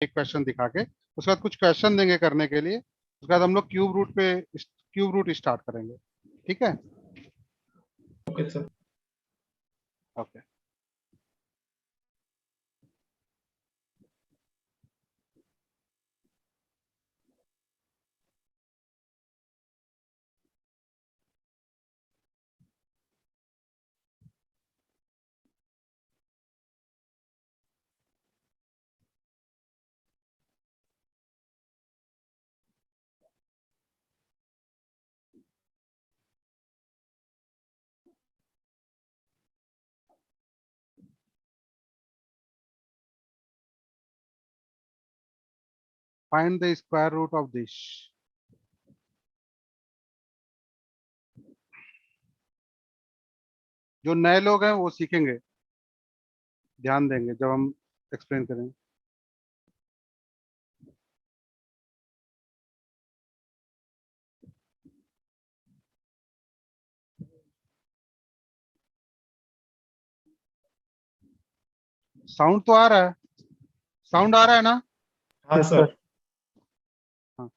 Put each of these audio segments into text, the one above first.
एक क्वेश्चन दिखा के, उसके बाद कुछ क्वेश्चन देंगे करने के लिए, उसके बाद हम लोग क्यूब रूट स्टार्ट करेंगे। ठीक है? Okay sir. Okay. Find the square root of this. जो नए लोग हैं वो सीखेंगे, ध्यान देंगे जब हम एक्सप्लेन करेंगे। साउंड तो आ रहा है? साउंड आ रहा है ना? हाँ सर। हाँ।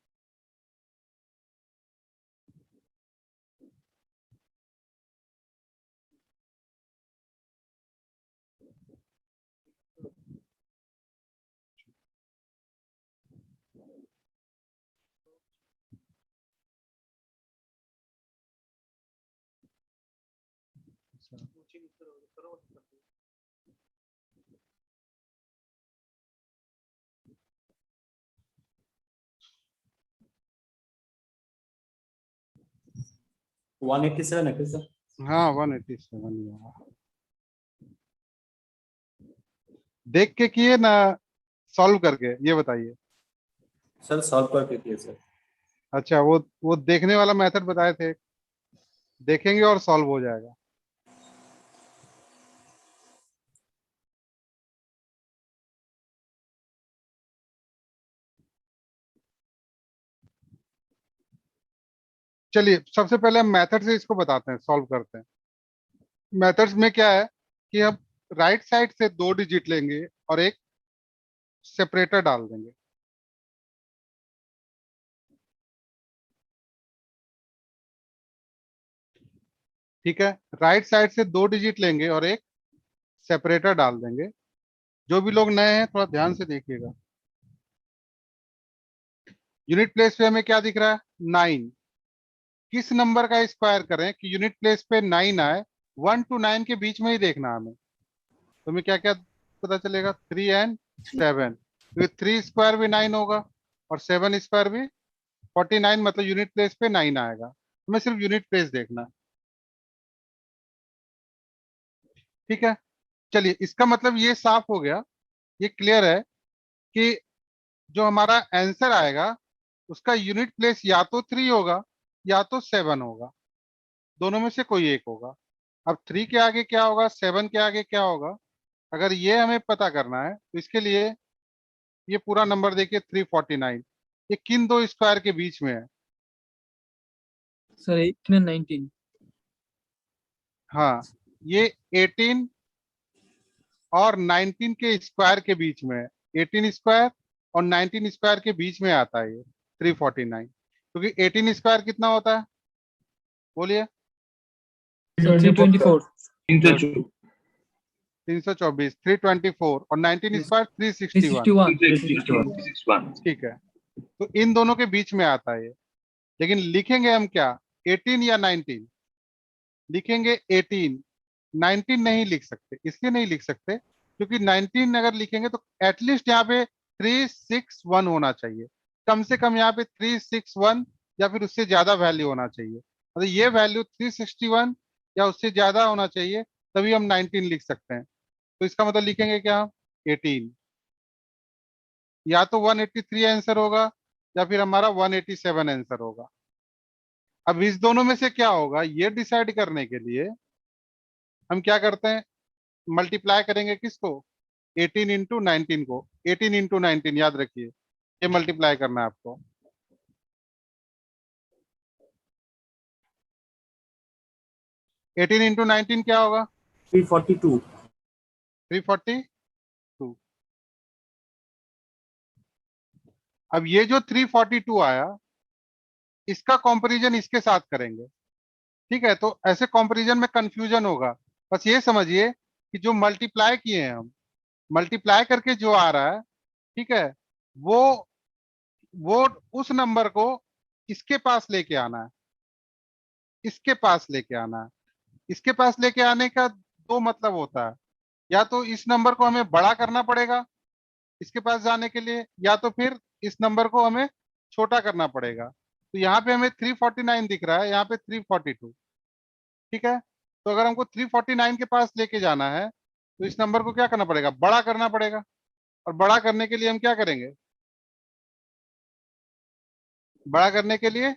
वन 187 है सर? हाँ 187 ही होगा। देख के किए ना सॉल्व करके, ये बताइए। सर सॉल्व करके किए सर। अच्छा, वो देखने वाला मेथड बताए थे, देखेंगे और सॉल्व हो जाएगा। चलिए सबसे पहले हम मेथड से इसको बताते हैं, सॉल्व करते हैं। मेथड्स में क्या है कि हम राइट साइड से 2 डिजिट लेंगे और एक सेपरेटर डाल देंगे। ठीक है? राइट साइड से 2 डिजिट लेंगे और एक सेपरेटर डाल देंगे। जो भी लोग नए हैं थोड़ा ध्यान से देखिएगा। यूनिट प्लेस पे हमें क्या दिख रहा है? 9। किस नंबर का स्क्वायर करें कि यूनिट प्लेस पे 9 आए? 1 to 9 के बीच में ही देखना है हमें। तो हमें क्या क्या पता चलेगा? 3 and 7। तो 3 स्क्वायर भी 9 होगा और 7 स्क्वायर भी 49, मतलब यूनिट प्लेस पे 9 आएगा। हमें सिर्फ यूनिट प्लेस देखना है। ठीक है? चलिए इसका मतलब ये साफ हो गया, ये क्लियर है कि जो हमारा आंसर आएगा उसका यूनिट प्लेस या तो 3 होगा या तो 7 होगा, दोनों में से कोई एक होगा। अब 3 के आगे क्या होगा, 7 के आगे क्या होगा, अगर ये हमें पता करना है तो इसके लिए ये पूरा नंबर देखिए 349, ये किन दो स्क्वायर के बीच में है? Sir 18 and 19। हाँ, ये 18 और 19 के स्क्वायर के बीच में है। 18 स्क्वायर और 19 स्क्वायर के बीच में आता है ये 349। क्योंकि 18 स्क्वायर कितना होता है, बोलिए? 324। 324, 324 और 19 स्क्वायर 361। 361। ठीक है, तो इन दोनों के बीच में आता है ये। लेकिन लिखेंगे हम क्या, 18 या 19? लिखेंगे 18। 19 नहीं लिख सकते, इसलिए नहीं लिख सकते क्योंकि 19 अगर लिखेंगे तो एटलीस्ट यहाँ पे 361 होना चाहिए। कम से कम यहाँ पे 361 या फिर उससे ज्यादा वैल्यू होना चाहिए। मतलब ये वैल्यू 361 या उससे ज्यादा होना चाहिए, तभी हम 19 लिख सकते हैं। तो इसका मतलब लिखेंगे क्या, 18। या तो 183 आंसर होगा या फिर हमारा 187 आंसर होगा। अब इस दोनों में से क्या होगा ये डिसाइड करने के लिए हम क्या करते हैं, मल्टीप्लाई करेंगे किसको, 18 into 19 को। 18 into 19 याद रखिए, ये मल्टीप्लाई करना है आपको। 18 into 19 क्या होगा? 342। 342। अब ये जो 342 आया, इसका कंपैरिजन इसके साथ करेंगे, ठीक है। तो ऐसे कंपैरिजन में कंफ्यूजन होगा। बस ये समझिए कि जो मल्टीप्लाई किए हैं हम, मल्टीप्लाई करके जो आ रहा है, ठीक है, वो उस नंबर को इसके पास लेके आना है, इसके पास लेके आना है। इसके पास लेके आने का दो मतलब होता है, या तो इस नंबर को हमें बड़ा करना पड़ेगा इसके पास जाने के लिए, या तो फिर इस नंबर को हमें छोटा करना पड़ेगा। तो यहाँ पे हमें 349 दिख रहा है, यहाँ पे 342, ठीक है। तो अगर हमको 349 के पास लेके जाना है तो इस नंबर को क्या करना पड़ेगा, बड़ा करना पड़ेगा। और बड़ा करने के लिए हम क्या करेंगे, बड़ा करने के लिए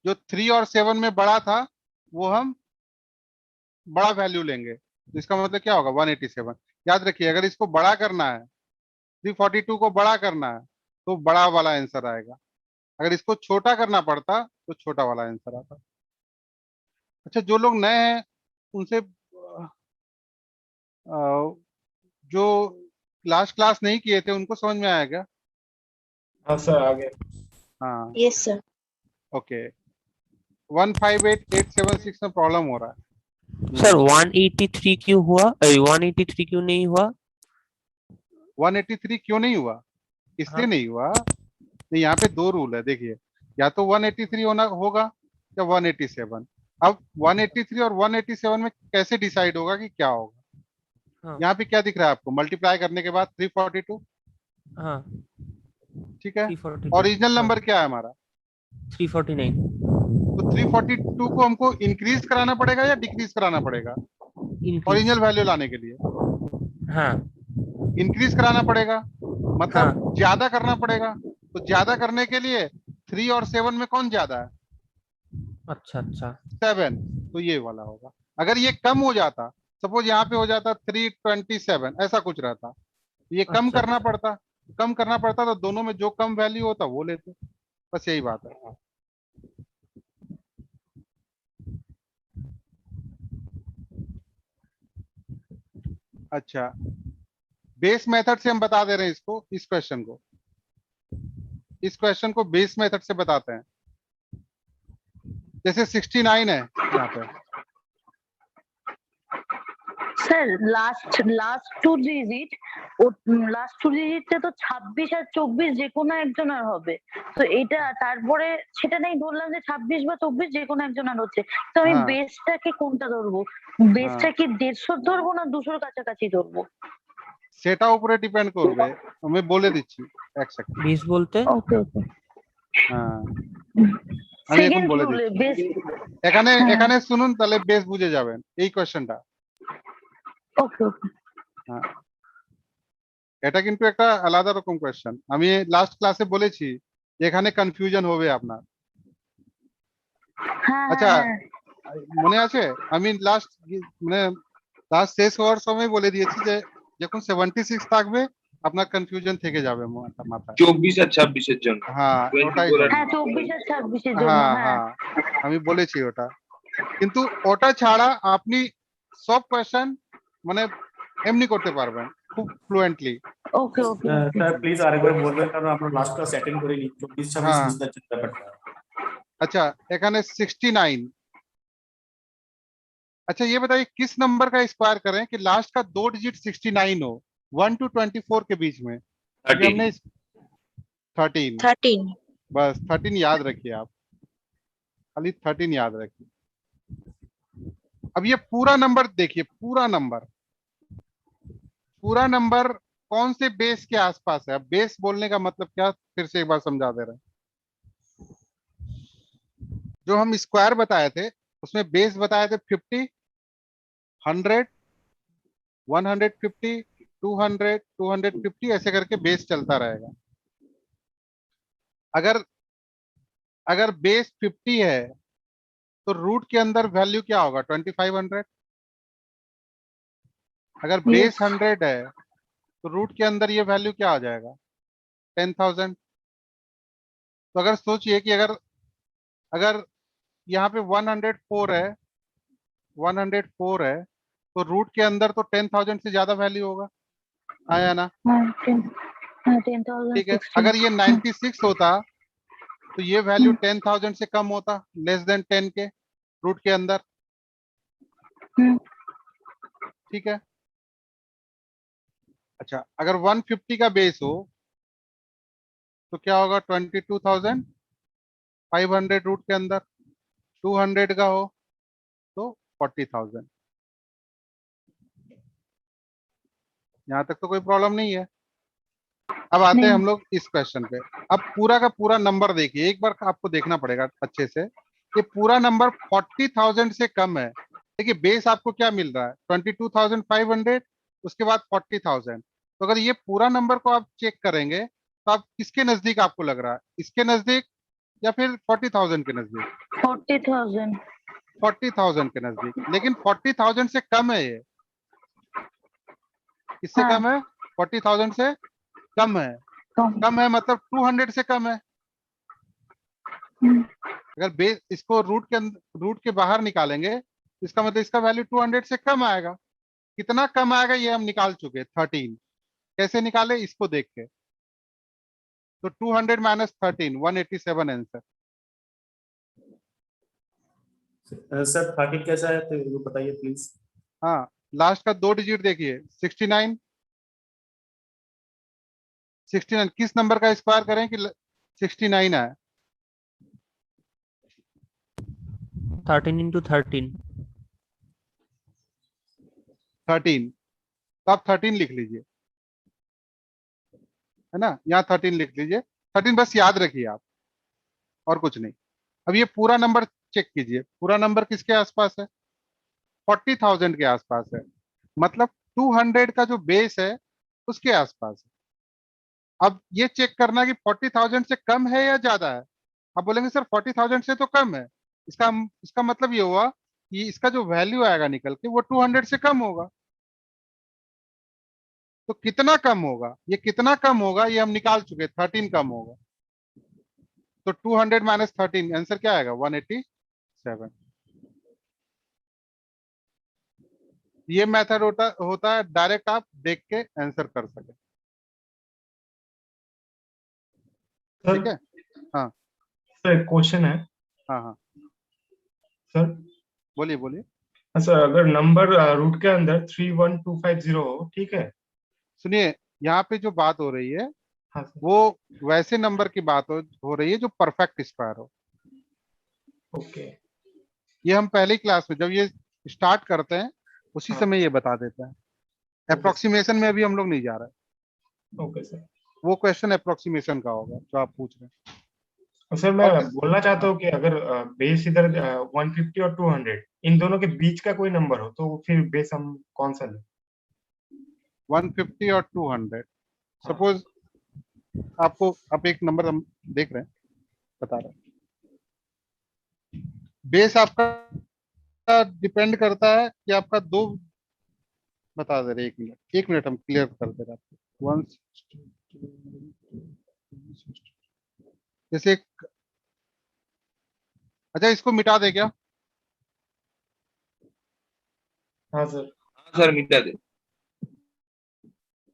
जो 3 और 7 में बड़ा था वो हम बड़ा वैल्यू लेंगे। तो इसका मतलब क्या होगा, 187। याद रखिए, अगर इसको बड़ा करना है, 342 को बड़ा करना है, तो बड़ा वाला आंसर आएगा। अगर इसको छोटा करना पड़ता तो छोटा वाला आंसर आता। अच्छा, जो लोग नए हैं उनसे जो लास्ट क्लास नहीं किए थे उनको समझ में आया क्या? हाँ सर, आगे। हाँ, यस सर। ओके। 158876 में प्रॉब्लम हो रहा है। सर 183 क्यों हुआ, 183 क्यों नहीं हुआ? 183 क्यों नहीं हुआ, इसलिए हाँ। नहीं हुआ, तो यहाँ पे दो रूल है, देखिए। या तो 183 होना होगा या 187। अब 183 और 187 में कैसे डिसाइड होगा कि क्या होगा? हाँ। यहाँ पे क्या दिख रहा है आपको, मल्टीप्लाई करने के बाद 342, हाँ, ठीक है। 342, ओरिजिनल हाँ, नंबर क्या है हमारा? 349। तो 342 को हमको इंक्रीज कराना पड़ेगा या डिक्रीज कराना पड़ेगा इंक्रीज। ओरिजिनल वैल्यू लाने के लिए? हाँ। इंक्रीज कराना पड़ेगा, मतलब हाँ। ज्यादा करना पड़ेगा। तो ज्यादा करने के लिए 3 और 7 में कौन ज्यादा है? अच्छा अच्छा। 7। तो ये वाला होगा। अगर ये कम हो जाता, सपोज यहाँ पे हो जाता 327, ऐसा कुछ रहता, ये कम अच्छा, करना अच्छा। पड़ता, कम करना पड़ता तो दोनों में जो कम वैल्यू होता वो लेते। बस यही बात है। अच्छा, बेस मेथड से हम बता दे रहे हैं इसको, इस क्वेश्चन को, इस क्वेश्चन को बेस मेथड से बताते हैं। जैसे 69 है यहाँ पे, sir last two digit, last two ডিজিটে তো 26 আর 24 যে কোনো একজনের হবে। তো এটা তারপরে সেটা নাই ধরলাম যে 26 বা 24 যে কোনো একজনের হচ্ছে। তো আমি হ্যাঁ। বেসটাকে কোনটা ধরবো? বেসটা কি 150 ধরবো না 200 কাছাকাছি ধরবো? সেটা উপরে ডিপেন্ড করবে, আমি বলে দিচ্ছি এক সেকেন্ড। 20 বলতে? ওকে ওকে। হ্যাঁ, আমি এখন সেকেন্ড বলে রুলে দিচ্ছি। বেস। এখানে হ্যাঁ। এখানে শুনুন, তাহলে বেস বুঝে যাবেন এই কোয়েশ্চেনটা। ওকে ওকে। হ্যাঁ, এটা কিন্তু একটা আলাদা রকম কোয়েশ্চেন। আমি লাস্ট ক্লাসে বলেছি যে এখানে কনফিউশন হবে আপনার। হ্যাঁ আচ্ছা, হ্যাঁ। মনে আছে আমি লাস্ট মানে লাস্ট শেষ হওয়ার সময় বলে দিয়েছি যে যখন 76 থাকবে আপনার কনফিউশন থেকে যাবে মাথায়। 24 আর 26 এর জন্য। হ্যাঁ, ওটাই 24 আর জন্য। হ্যাঁ 24 আর 26 এর জন্য। হ্যাঁ হ্যাঁ হ্যাঁ, আমি বলেছি ওটা। কিন্তু ওটা ছাড়া আপনি সব কোয়েশ্চেন মানে এমনি করতে পারবেন খুব fluently. Okay okay. Sir please আরেকবার বলবেন, কারণ আমরা লাস্ট ক্লাস অ্যাটেন্ড করিনি। 24-26 হ্যাঁ। বুঝতে পারছেন ব্যাপারটা। अच्छा, এখানে 69। अच्छा, ये बताइए किस नंबर का स्क्वायर करें कि लास्ट का दो डिजिट 69 हो, 1 to 24 के बीच में? क्योंकि 13। हमने 13, 13। बस 13 याद रखिए आप, खाली 13 याद रखिए। अब ये पूरा नंबर देखिए, पूरा नंबर कौन से बेस के आसपास है? अब बेस बोलने का मतलब क्या, फिर से एक बार समझा दे रहे हैं। जो हम स्क्वायर बताए थे उसमें बेस बताए थे 50, 100, 150, 200, 250, ऐसे करके बेस चलता रहेगा। अगर अगर बेस 50 है तो रूट के अंदर वैल्यू क्या होगा, 2500। अगर बेस 100 है तो रूट के अंदर ये वैल्यू क्या आ जाएगा, 10,000। तो अगर सोचिए कि अगर अगर यहाँ पे 104 है, 104 है, तो रूट के अंदर तो 10,000 से ज्यादा वैल्यू होगा, आया ना? ठीक है। अगर ये 96 होता तो ये वैल्यू 10,000 से कम होता, लेस देन 10 के रूट के अंदर। ठीक है। अच्छा, अगर 150 का बेस हो तो क्या होगा? 22,500 रूट के अंदर। 200 का हो तो 40,000। यहां तक तो कोई प्रॉब्लम नहीं है। अब आते हैं हम लोग इस क्वेश्चन पे। अब पूरा का पूरा नंबर देखिए, एक बार आपको देखना पड़ेगा अच्छे से। ये पूरा नंबर 40,000 से कम है। देखिए बेस आपको क्या मिल रहा है? 22,500, उसके बाद 40,000। तो अगर ये पूरा नंबर को आप चेक करेंगे तो आप किसके नजदीक आपको लग रहा है? इसके नजदीक या फिर 40,000 के नजदीक? 40,000। 40,000 के नजदीक। लेकिन 40,000 से कम है ये। किससे हाँ। कम है? 40,000 से कम है। कम है मतलब 200 से कम है। अगर बेस इसको रूट के बाहर निकालेंगे, इसका मतलब इसका वैल्यू 200 से कम आएगा। कितना कम आएगा ये हम निकाल चुके, 13। कैसे निकाले इसको देख के? तो 200 माइनस 13, 187 आंसर। सर 30 कैसा है तो ये बताइए प्लीज। हाँ, लास्ट का 2 डिजिट देखिए, 69। 69 किस नंबर का स्क्वायर करें कि 69 आए? 13 into 13। 13। तो आप 13 लिख लीजिए, है ना? यहाँ 13 लिख लीजिए। 13 बस याद रखिए आप, और कुछ नहीं। अब ये पूरा नंबर चेक कीजिए। पूरा नंबर किसके आसपास है? 40,000 के आसपास है। मतलब 200 का जो बेस है उसके आसपास है। अब ये चेक करना कि 40,000 से कम है या ज्यादा है। आप बोलेंगे सर 40,000 से तो कम है। इसका इसका मतलब ये हुआ कि इसका जो वैल्यू आएगा निकल के वो 200 से कम होगा। तो कितना कम होगा? ये कितना कम होगा ये हम निकाल चुके, 13 कम होगा। तो 200 माइनस 13 आंसर क्या आएगा? 187। ये मेथड होता है डायरेक्ट आप देख के आंसर कर सके। ठीक है। हाँ सर क्वेश्चन है। हाँ हाँ, सर बोलिए बोलिए। सर अगर नंबर रूट के अंदर 31250 हो, ठीक है। सुनिए, यहाँ पे जो बात हो रही है हाँ सर। वो वैसे नंबर की बात हो रही है जो परफेक्ट स्क्वायर हो। ओके। ये हम पहली क्लास में जब ये स्टार्ट करते हैं उसी हाँ। समय ये बता देता है। अप्रोक्सीमेशन में अभी हम लोग नहीं जा रहे। Okay sir. वो क्वेश्चन अप्रोक्सीमेशन का होगा जो आप पूछ रहे हैं। और सर मैं और बोलना चाहता हूँ कि अगर बेस इधर 150 और 200 इन दोनों के बीच का कोई नंबर हो तो फिर बेस हम कौन सा लें? 150 और 200 हाँ। सपोज आपको, आप एक नंबर हम देख रहे हैं, बता रहे हैं। बेस आपका डिपेंड करता है कि आपका दो, बता दे रहे, 1 मिनट 1 मिनट हम क्लियर कर दे रहे हैं आपको। 1 जैसे अच्छा इसको मिटा दे क्या? हाँ सर। सर मिटा दे।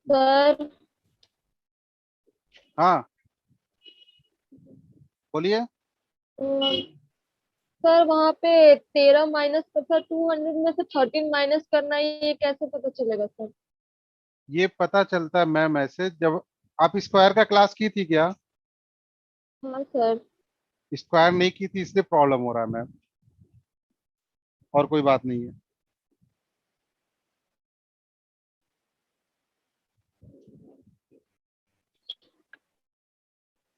सर हाँ बोलिए। सर वहाँ पे 13 माइनस कर 200 में से 13 माइनस करना है, ये कैसे पता चलेगा सर? ये पता चलता है मैम ऐसे, जब आप स्क्वायर का क्लास की थी क्या? हाँ सर। स्क्वायर नहीं की थी इसलिए प्रॉब्लम हो रहा है मैम, और कोई बात नहीं है।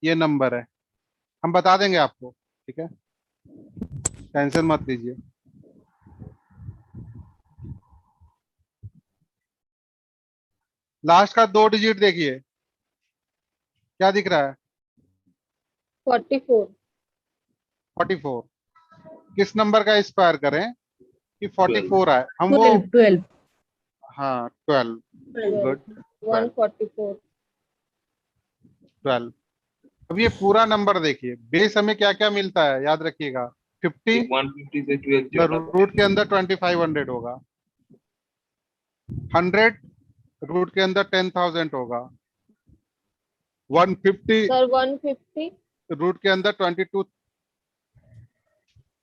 ये नंबर है, हम बता देंगे आपको, ठीक है? टेंशन मत लीजिए। लास्ट का 2 डिजिट देखिए, क्या दिख रहा है? 44। 44। किस नंबर का स्क्वायर करें कि 44 आए? हम वो 12। हाँ 12। गुड। 144। 12। अब ये पूरा नंबर देखिए, बेस हमें क्या क्या मिलता है याद रखिएगा। 50, 150 से 12 जोड़ना रूट के अंदर 2500 होगा। 100 रूट के अंदर 10,000 होगा। 150 सर 150 रूट के अंदर 22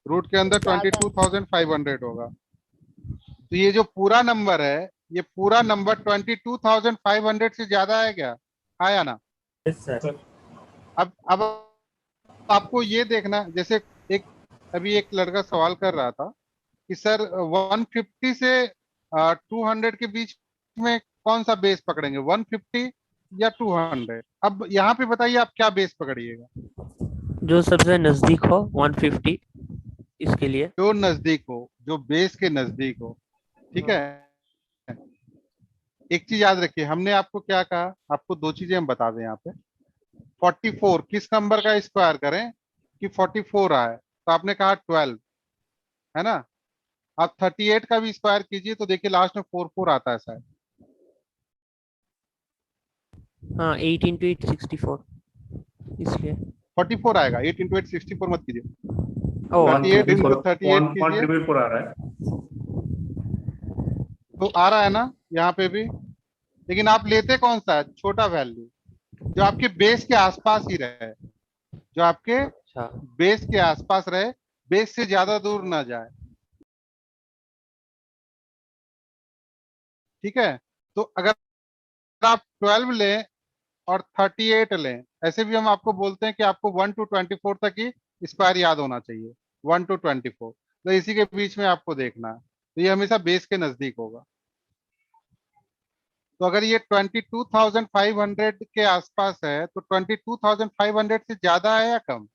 रूट के अंदर ज्यादा है। 22,500 होगा। तो ये जो पूरा नंबर है, ये पूरा नंबर 22,500 से ज्यादा है क्या? आया ना? Yes sir. अब आपको ये देखना, जैसे एक अभी एक लड़का सवाल कर रहा था कि सर 150 से 200 के बीच में कौन सा बेस पकड़ेंगे, 150 या 200? अब यहाँ पे बताइए आप क्या बेस पकड़िएगा? जो सबसे नजदीक हो 150 इसके लिए। जो नजदीक हो, जो बेस के नजदीक हो, ठीक है। एक चीज याद रखिए, हमने आपको क्या कहा, आपको दो चीजें हम बता दें यहाँ पे। 44 किस नंबर का स्क्वायर करें कि 44 आए? तो आपने कहा 12, है ना? आप 38 का भी स्क्वायर कीजिए तो देखिए लास्ट में 44 आता है शायद। हाँ 8 into 8 64 इसलिए। 44 आएगा, 8 इंटू 8 64 मत कीजिए, ओ 38 इंटू 38 कीजिए 1.4 आ रहा है। तो आ रहा है ना यहाँ पे भी। लेकिन आप लेते कौन सा है? छोटा वैल्यू, जो आपके बेस के आसपास ही रहे, जो आपके अच्छा। बेस के आसपास रहे, बेस से ज्यादा दूर ना जाए, ठीक है। तो अगर आप 12 लें और 38 लें, ऐसे भी हम आपको बोलते हैं कि आपको 1 to 24 तक ही स्क्वायर याद होना चाहिए, 1 to 24, तो इसी के बीच में आपको देखना है, तो ये हमेशा बेस के नजदीक होगा। तो अगर ये 22,500 के आसपास है तो 22,500 से ज्यादा है या कम?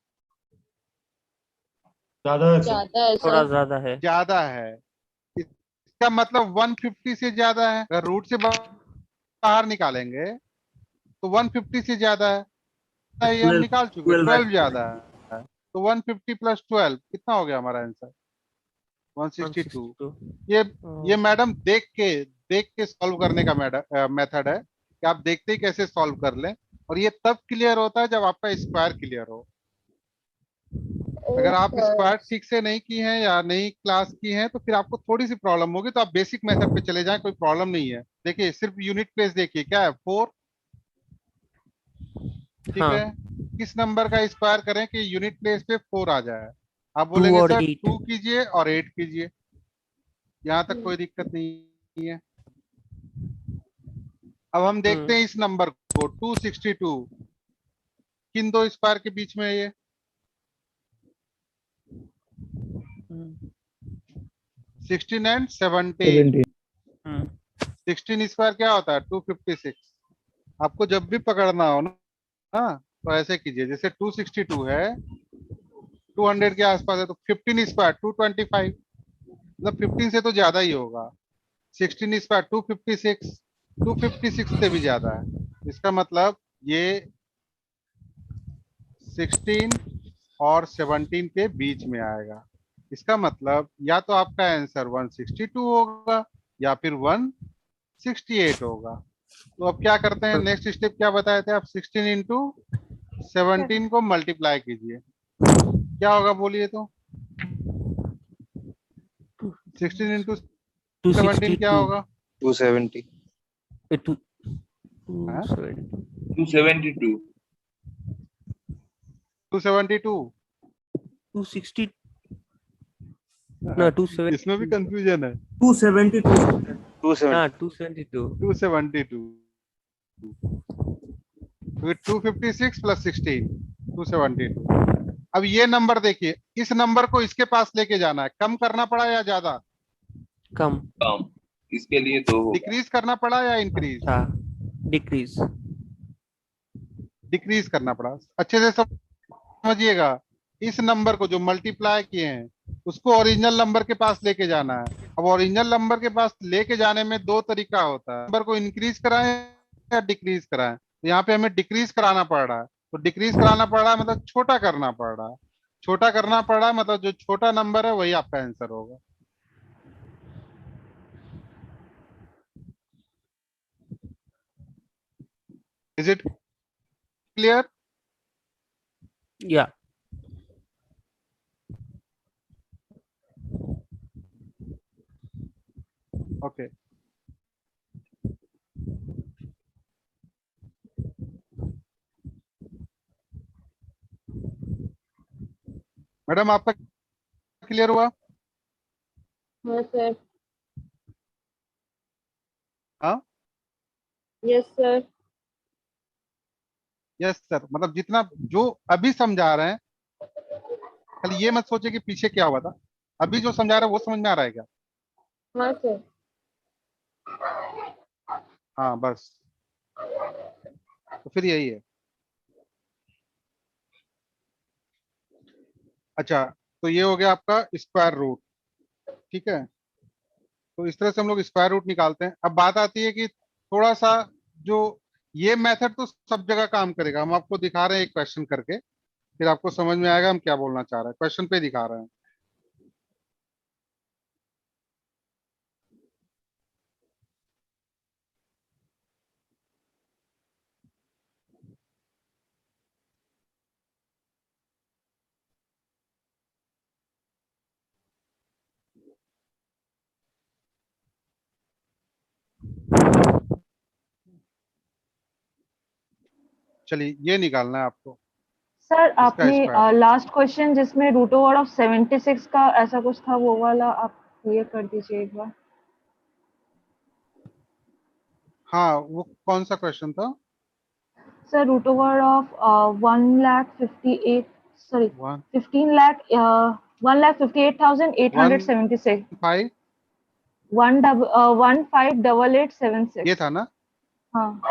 ज्यादा है सर। ज्यादा है थोड़ा सर। ज्यादा है। ज्यादा है। इसका मतलब 150 से ज्यादा है। अगर रूट से बाहर निकालेंगे तो 150 से ज्यादा है, ये हम 12 निकाल चुके, 12 12 ज्यादा है। तो 150 प्लस 12 कितना हो गया हमारा आंसर? 162। 162। ये मैडम देख के सॉल्व करने का मेथड है कि आप देखते ही कैसे सॉल्व कर लें, और ये तब क्लियर होता है जब आपका स्क्वायर क्लियर हो। अगर ओ आप सर। स्क्वायर ठीक से नहीं की हैं या नहीं क्लास की हैं तो फिर आपको थोड़ी सी प्रॉब्लम होगी, तो आप बेसिक मेथड पे चले जाएं, कोई प्रॉब्लम नहीं है। देखिए सिर्फ यूनिट प्लेस देखिए क्या है, 4, ठीक हाँ है। किस नंबर का स्क्वायर करें कि यूनिट प्लेस पे 4 आ जाए? आप 2 बोलेंगे और सर 8। 2 कीजिए और 8 कीजिए, यहाँ तक कोई दिक्कत नहीं है। अब हम देखते हैं इस नंबर को 262 किन दो स्क्वायर के बीच में है ये? 16 एंड 17। 16 स्क्वायर क्या होता है? 256। आपको जब भी पकड़ना हो ना, हाँ, तो ऐसे कीजिए, जैसे 262 है, 200 के आसपास है, तो 15 स्क्वायर 225, मतलब 15 से तो ज्यादा ही होगा। 16 स्क्वायर 256, 256 से भी ज्यादा है। इसका मतलब ये 16 और 17 के बीच में आएगा। इसका मतलब या तो आपका आंसर 162 होगा या फिर 168 होगा। तो अब क्या करते हैं, नेक्स्ट स्टेप क्या बताए थे आप? 16 इंटू 17 को मल्टीप्लाई कीजिए, क्या होगा बोलिए तो? 16 इंटू 17 क्या 262। होगा? 270 हाँ? 272 272। 260 ना 270। इसमें भी कंफ्यूजन है। 272 हाँ 270 272। 272, फिर 256 प्लस 16, 272। अब ये नंबर देखिए, इस नंबर को इसके पास लेके जाना है, कम करना पड़ा या ज्यादा? कम। कम, इसके लिए 2 होगा। डिक्रीज करना पड़ा या इंक्रीज? अच्छा डिक्रीज। डिक्रीज करना पड़ा। अच्छे से समझिएगा, इस नंबर को जो मल्टीप्लाई किए हैं उसको ओरिजिनल नंबर के पास लेके जाना है। अब ओरिजिनल नंबर के पास लेके जाने में दो तरीका होता है, नंबर को इंक्रीज कराएं या डिक्रीज कराएं। तो यहाँ पे हमें डिक्रीज कराना पड़ रहा है, तो डिक्रीज कराना पड़ रहा है मतलब छोटा करना पड़ रहा है। छोटा करना पड़ रहा है मतलब जो छोटा नंबर है वही आपका आंसर होगा। Is it clear? या ओके। मैडम आपका क्लियर हुआ? हाँ सर। हाँ यस सर। यस सर, मतलब जितना जो अभी समझा रहे हैं, खाली ये मत सोचे कि पीछे क्या हुआ था, अभी जो समझा रहे हैं वो समझ में आ रहा है क्या? हाँ सर। हाँ बस, तो फिर यही है। अच्छा, तो ये हो गया आपका स्क्वायर रूट, ठीक है। तो इस तरह से हम लोग स्क्वायर रूट निकालते हैं। अब बात आती है कि थोड़ा सा जो ये मेथड तो सब जगह काम करेगा, हम आपको दिखा रहे हैं एक क्वेश्चन करके, फिर आपको समझ में आएगा हम क्या बोलना चाह रहे हैं, क्वेश्चन पे दिखा रहे हैं। चलिए ये निकालना है आपको, सर इसका आपने स्क्वायर रूट। लास्ट क्वेश्चन जिसमें रूट ओवर ऑफ 76 का ऐसा कुछ था, वो वाला आप क्लियर कर दीजिए एक बार। हाँ वो कौन सा क्वेश्चन था? Sir root over of 1,58 sorry one 15 lakh 1,58,876 five 158876। ये था ना? हाँ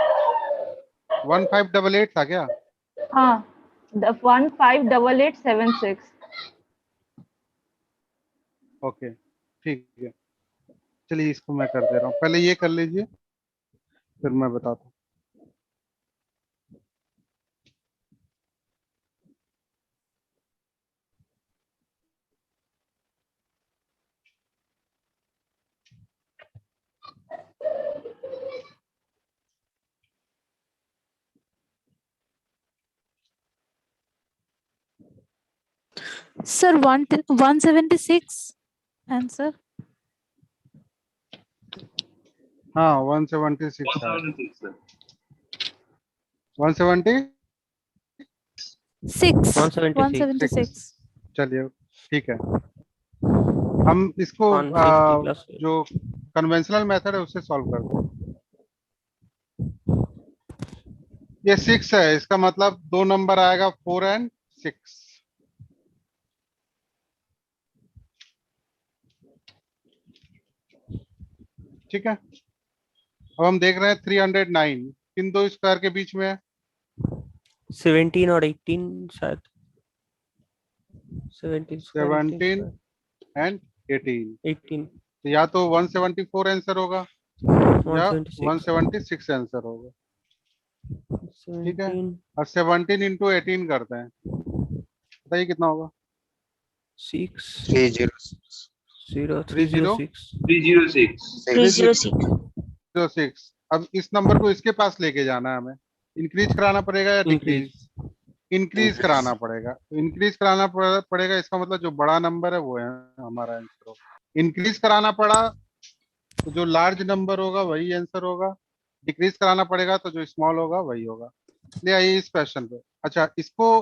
1588 था क्या? हाँ 158876। ओके ठीक है, चलिए इसको मैं कर दे रहा हूँ, पहले ये कर लीजिए फिर मैं बताता हूँ। Sir, 176 answer. हाँ 176 है, 176 sir. 170 Six. 176 176. चलिए ठीक है। हम इसको 160 प्लस जो कन्वेंशनल मेथड है उससे सॉल्व करते हैं। ये 6 है, इसका मतलब दो नंबर आएगा 4 एंड 6। ठीक है, अब हम देख रहे हैं 309 किन दो स्क्वायर के बीच में है? 17 और 18 शायद 17 square, 17 एंड 18, 18 तो या तो 174 आंसर होगा या 176 176 आंसर होगा। ठीक है, 17 और 17 इंटू 18 करते हैं, बताइए कितना होगा? 6 306. 0 306 306. 306। अब इस नंबर को इसके पास लेके जाना है हमें, इंक्रीज कराना पड़ेगा या डिक्रीज? इंक्रीज कराना पड़ेगा, तो इंक्रीज कराना पड़ेगा, इसका मतलब जो बड़ा नंबर है वो है हमारा आंसर होगा। इंक्रीज कराना पड़ा तो जो लार्ज नंबर होगा वही आंसर होगा, डिक्रीज कराना पड़ेगा तो जो स्मॉल होगा वही होगा। ले आइए इस क्वेश्चन पे। अच्छा इसको,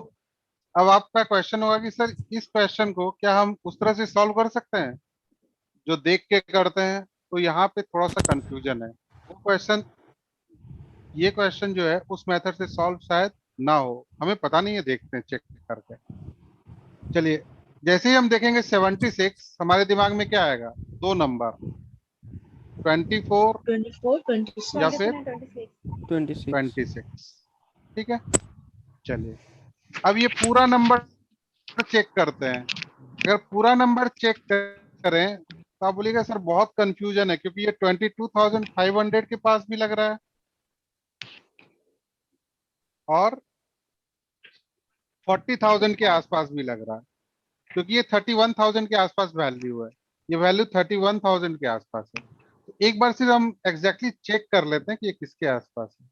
अब आपका क्वेश्चन होगा कि सर इस क्वेश्चन को क्या हम उस तरह से सॉल्व कर सकते हैं जो देख के करते हैं? तो यहाँ पे थोड़ा सा कंफ्यूजन है। वो क्वेश्चन, ये क्वेश्चन जो है उस मेथड से सॉल्व शायद ना हो, हमें पता नहीं है, देखते हैं चेक करके। चलिए, जैसे ही हम देखेंगे 76, हमारे दिमाग में क्या आएगा? दो नंबर 24 या फिर 26 26। ठीक है, चलिए अब ये पूरा नंबर चेक करते हैं। अगर पूरा नंबर चेक करें तो आप बोलिएगा सर बहुत कंफ्यूजन है, क्योंकि ये 22,500 के पास भी लग रहा है और 40,000 के आसपास भी लग रहा है, क्योंकि ये 31,000 के आसपास वैल्यू है, ये वैल्यू 31,000 के आसपास है। तो एक बार सिर्फ हम एग्जैक्टली चेक कर लेते हैं कि ये किसके आसपास है।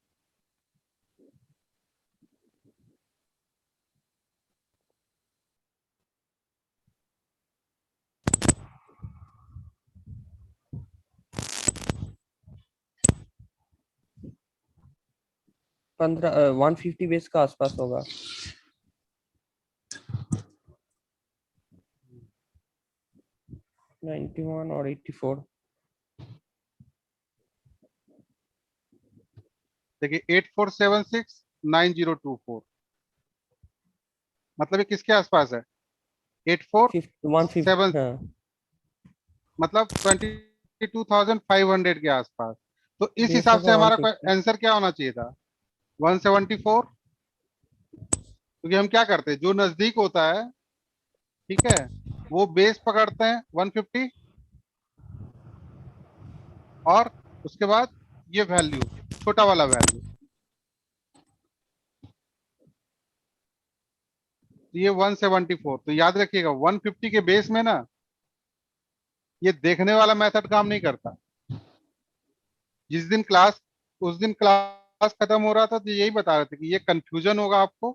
पंद्रह 150 बेस का आसपास होगा। 91 और 84। देखिए 8476 9024, मतलब ये किसके आसपास है? 150 84 हाँ, मतलब 22,500 के आसपास। तो इस बेस हिसाब से होगा हमारा 150। आंसर क्या होना चाहिए था? 174, क्योंकि हम क्या करते हैं, जो नजदीक होता है, ठीक है, वो बेस पकड़ते हैं 150, और उसके बाद ये वैल्यू, छोटा वाला वैल्यू, तो ये 174। तो याद रखिएगा 150 के बेस में ना, ये देखने वाला मेथड काम नहीं करता। जिस दिन क्लास, उस दिन क्लास खत्म हो रहा था तो यही बता रहे थे कि ये कंफ्यूजन होगा आपको,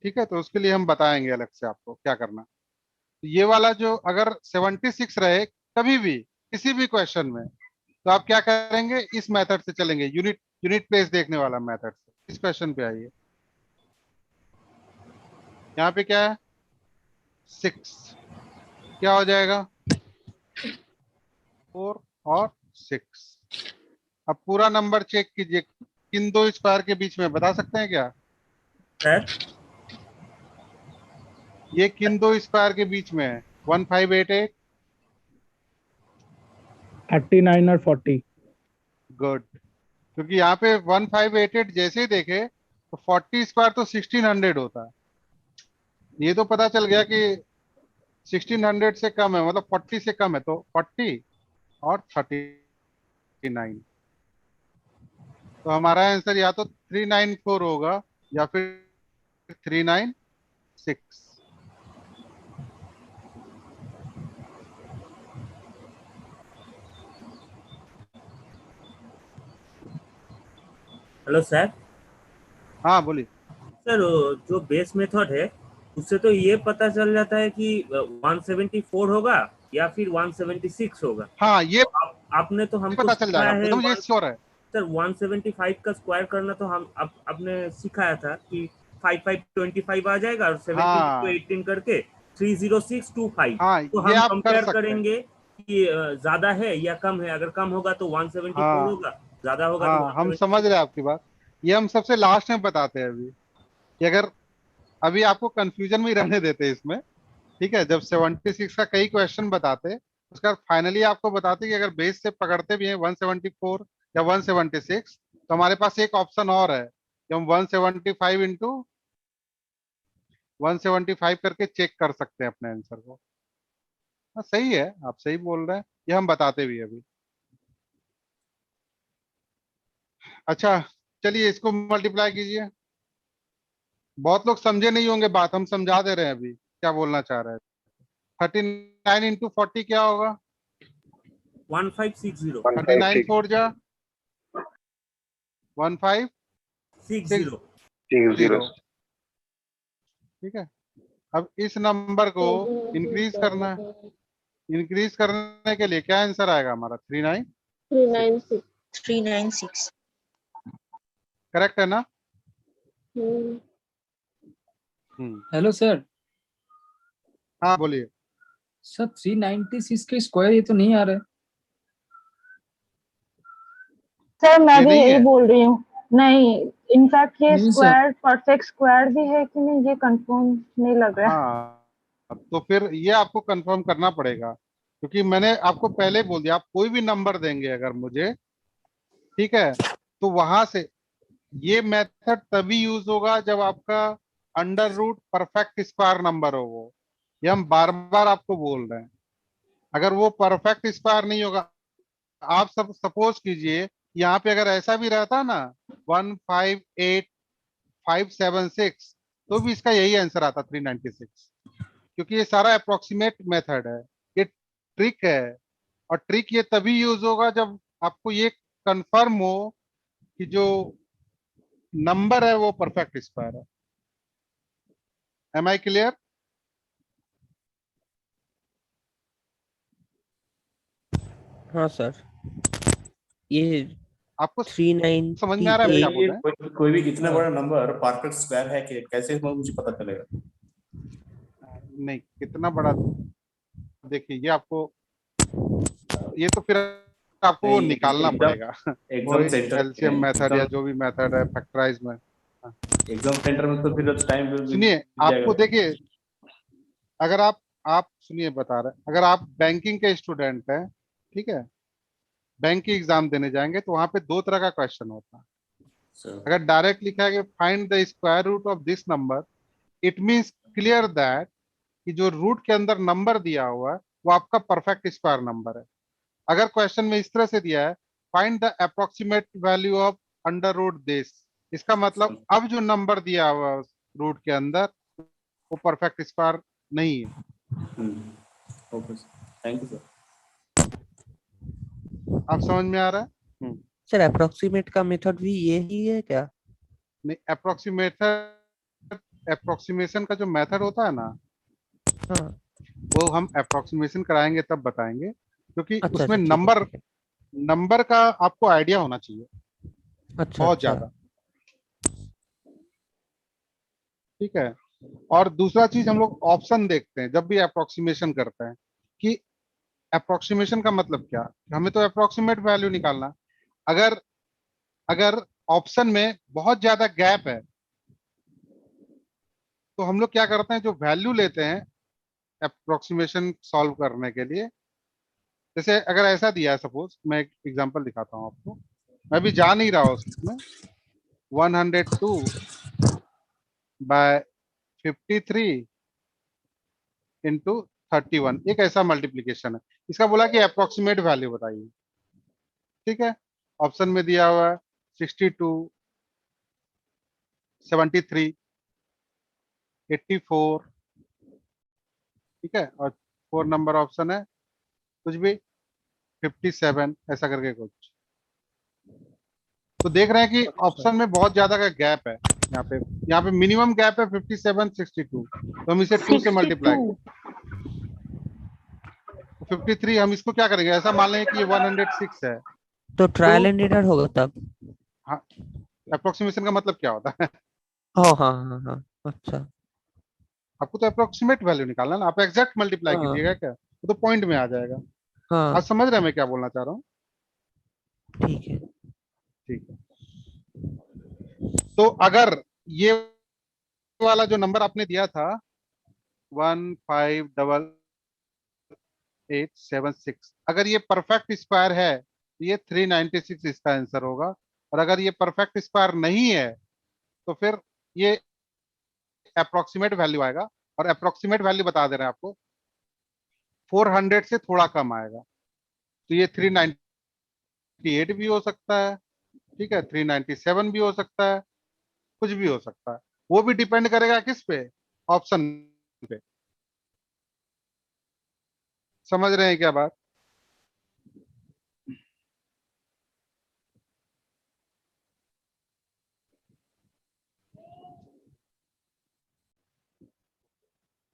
ठीक है, तो उसके लिए हम बताएंगे अलग से आपको क्या करना। तो ये वाला जो अगर 76 रहे कभी भी किसी भी क्वेश्चन में, तो आप क्या करेंगे, इस मेथड से चलेंगे, यूनिट यूनिट प्लेस देखने वाला मेथड से। इस क्वेश्चन पे आइए, यहाँ पे क्या है, 6, क्या हो जाएगा, 4 और 6। अब पूरा नंबर चेक कीजिए, किन दो स्क्वायर के बीच में, बता सकते हैं क्या? सर ये किन दो स्क्वायर के बीच में है? 1588, 39 और 40। गुड, क्योंकि यहाँ पे 1588 जैसे ही देखे तो 40 स्क्वायर तो 1600 होता है। ये तो पता चल गया कि 1600 से कम है, मतलब 40 से कम है, तो 40 और 39। तो हमारा आंसर या तो 394 होगा या फिर 396। Hello sir. हाँ बोलिए। सर जो बेस मेथड है उससे तो ये पता चल जाता है कि 174 होगा या फिर 176 होगा। हाँ, ये तो आपने तो हमको पता चल जाएगा सिखाया आपको, है तो मुझे श्योर है। सर 175 का स्क्वायर करना तो हम आपने सिखाया था कि 5525 आ जाएगा और 17 को हाँ 18 करके 30625। हाँ, तो ये हम आप कर कंपेयर सकते हैं। कि ज्यादा है या कम है। अगर कम होगा तो 174 हाँ होगा, ज्यादा होगा तो हाँ, हम 176। समझ रहे हैं आपकी बात। ये हम सबसे लास्ट में बताते हैं अभी, कि अगर अभी आपको कंफ्यूजन में ही रहने देते हैं इसमें, ठीक है, जब 76 का कई क्वेश्चन बताते, उसके बाद फाइनली आपको बताते कि अगर बेस से पकड़ते भी हैं 174 या 176, तो हमारे पास एक ऑप्शन और है कि हम 175 इंटू 175 करके चेक कर सकते हैं अपने आंसर को। हाँ सही है, आप सही बोल रहे हैं, ये हम बताते भी हैं अभी। अच्छा, चलिए इसको मल्टीप्लाई कीजिए। बहुत लोग समझे नहीं होंगे बात, हम समझा दे रहे हैं अभी क्या बोलना चाह रहे हैं। 39 इंटू 40 क्या होगा? 1560 39 4 जा 1560, 60। ठीक है। अब इस नंबर को इंक्रीज करना है, इंक्रीज करने के लिए क्या आंसर आएगा हमारा? 396, 396। करेक्ट है ना? Hello sir. हाँ बोलिए। सर 396 के स्क्वायर ये तो नहीं आ रहा है। सर मैं ये भी नहीं यही है? बोल रही हूँ। नहीं, इनफैक्ट ये नहीं सर। स्क्वायर परफेक्ट स्क्वायर भी है कि नहीं ये कंफर्म नहीं लग रहा है। हाँ, तो फिर ये आपको कंफर्म करना पड़ेगा, क्योंकि मैंने आपको पहले बोल दिया, आप कोई भी नंबर देंगे अगर मुझे, ठीक है, तो वहां से ये मेथड तभी यूज होगा जब आपका under root perfect square number हो वो। ये हम बार बार आपको बोल रहे हैं। अगर वो परफेक्ट स्क्वायर नहीं होगा, आप सब सपोज कीजिए यहाँ पे अगर ऐसा भी रहता ना 158576, तो भी इसका यही आंसर आता 396, क्योंकि ये सारा अप्रोक्सीमेट मेथड है, ये ट्रिक है। और ट्रिक ये तभी यूज होगा जब आपको ये कंफर्म हो कि जो नंबर है वो परफेक्ट स्क्वायर है। Am I clear? हाँ सर, ये आपको समझ में आ रहा है हम क्या बोल रहे हैं? कोई भी कितना हाँ। बड़ा नंबर परफेक्ट स्क्वायर है कि कैसे मुझे पता चलेगा? नहीं, कितना बड़ा, देखिए ये आपको ये तो फिर आपको वो नहीं, निकालना एग्जाम पड़ेगा, एग्जाम सेंटर एलसीएम मेथड या जो भी मेथड है फैक्टराइज में। एग्जाम सेंटर में तो फिर टाइम सुनिए आपको देखिए, अगर आप सुनिए बता रहे, अगर आप बैंकिंग के स्टूडेंट हैं, ठीक है, बैंक की एग्जाम देने जाएंगे तो वहां पे दो तरह का क्वेश्चन होता है। अगर डायरेक्ट लिखा है कि find the square root of this number, it means clear that कि जो रूट के अंदर नंबर दिया हुआ है वो आपका परफेक्ट स्क्वायर नंबर है। अगर क्वेश्चन में इस तरह से दिया है find the approximate value of under root this, इसका मतलब अब जो नंबर दिया हुआ है रूट के अंदर वो परफेक्ट स्क्वायर नहीं है। Okay thank you sir. आप समझ में आ रहा है? सर अप्रोक्सीमेट का मेथड भी यही है क्या? नहीं, अप्रोक्सीमेशन का जो मेथड होता है ना, हाँ। वो हम अप्रोक्सीमेशन कराएंगे तब बताएंगे, क्योंकि अच्छा, उसमें अच्छा, ठीक है, नंबर का आपको आइडिया होना चाहिए अच्छा, बहुत अच्छा। ज्यादा, ठीक है। और दूसरा चीज हम लोग ऑप्शन देखते हैं जब भी अप्रोक्सीमेशन करते हैं कि अप्रोक्सीमेशन का मतलब क्या, हमें तो अप्रोक्सीमेट वैल्यू निकालना। अगर अगर ऑप्शन में बहुत ज्यादा गैप है तो हम लोग क्या करते हैं, जो वैल्यू लेते हैं अप्रोक्सीमेशन सॉल्व करने के लिए, जैसे अगर ऐसा दिया है, सपोज मैं एक एग्जांपल दिखाता हूं आपको, मैं भी जा नहीं रहा हूं उसमें, 102 बाय 53 इंटू 31, एक ऐसा मल्टीप्लीकेशन है, इसका बोला कि अप्रोक्सीमेट वैल्यू बताइए, ठीक है। ऑप्शन में दिया हुआ है 62, 73, 84, ठीक है, और 4 नंबर ऑप्शन है कुछ भी 57 ऐसा करके कुछ। तो देख रहे हैं कि ऑप्शन में बहुत ज्यादा का गैप है, यहाँ पे मिनिमम गैप है 57, 62, तो हम इसे 2 से मल्टीप्लाई करें। 53 हम इसको क्या करेंगे, ऐसा मान लेंगे कि ये 106 है, तो ट्रायल एंड एरर होगा तब। हाँ, अप्रोक्सीमेशन का मतलब क्या होता है? हाँ, हाँ, हाँ, हाँ, अच्छा। आपको तो अप्रोक्सीमेट वैल्यू निकालना ना, आप एग्जैक्ट मल्टीप्लाई हाँ, कीजिएगा क्या, वो तो पॉइंट में आ जाएगा। हाँ, आज समझ रहे हैं मैं क्या बोलना चाह रहा हूँ? ठीक है। ठीक है, तो अगर ये वाला जो नंबर आपने दिया था 158876, अगर ये परफेक्ट स्क्वायर है तो ये 396 इसका आंसर होगा, और अगर ये परफेक्ट स्क्वायर नहीं है तो फिर ये अप्रोक्सीमेट वैल्यू आएगा, और अप्रोक्सीमेट वैल्यू बता दे रहे हैं आपको 400 से थोड़ा कम आएगा, तो ये 398 भी हो सकता है, ठीक है, 397 भी हो सकता है, कुछ भी हो सकता है, वो भी डिपेंड करेगा किस पे, ऑप्शन पे। समझ रहे हैं क्या बात?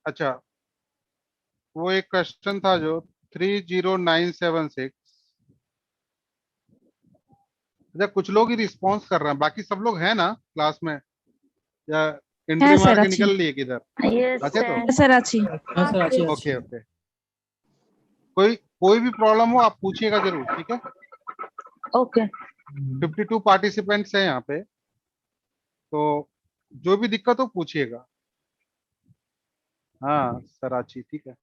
अच्छा, वो एक क्वेश्चन था जो 30976, अच्छा कुछ लोग ही रिस्पॉन्स कर रहे हैं, बाकी सब लोग हैं ना क्लास में, या एंट्री मार सर के अच्छी। निकल लिए किधर? यस अच्छे तो सर अच्छी। ओके ओके, कोई भी प्रॉब्लम हो आप पूछिएगा जरूर, ठीक है। ओके 52 पार्टिसिपेंट्स हैं यहाँ पे, तो जो भी दिक्कत हो पूछिएगा। हाँ सराची, ठीक है।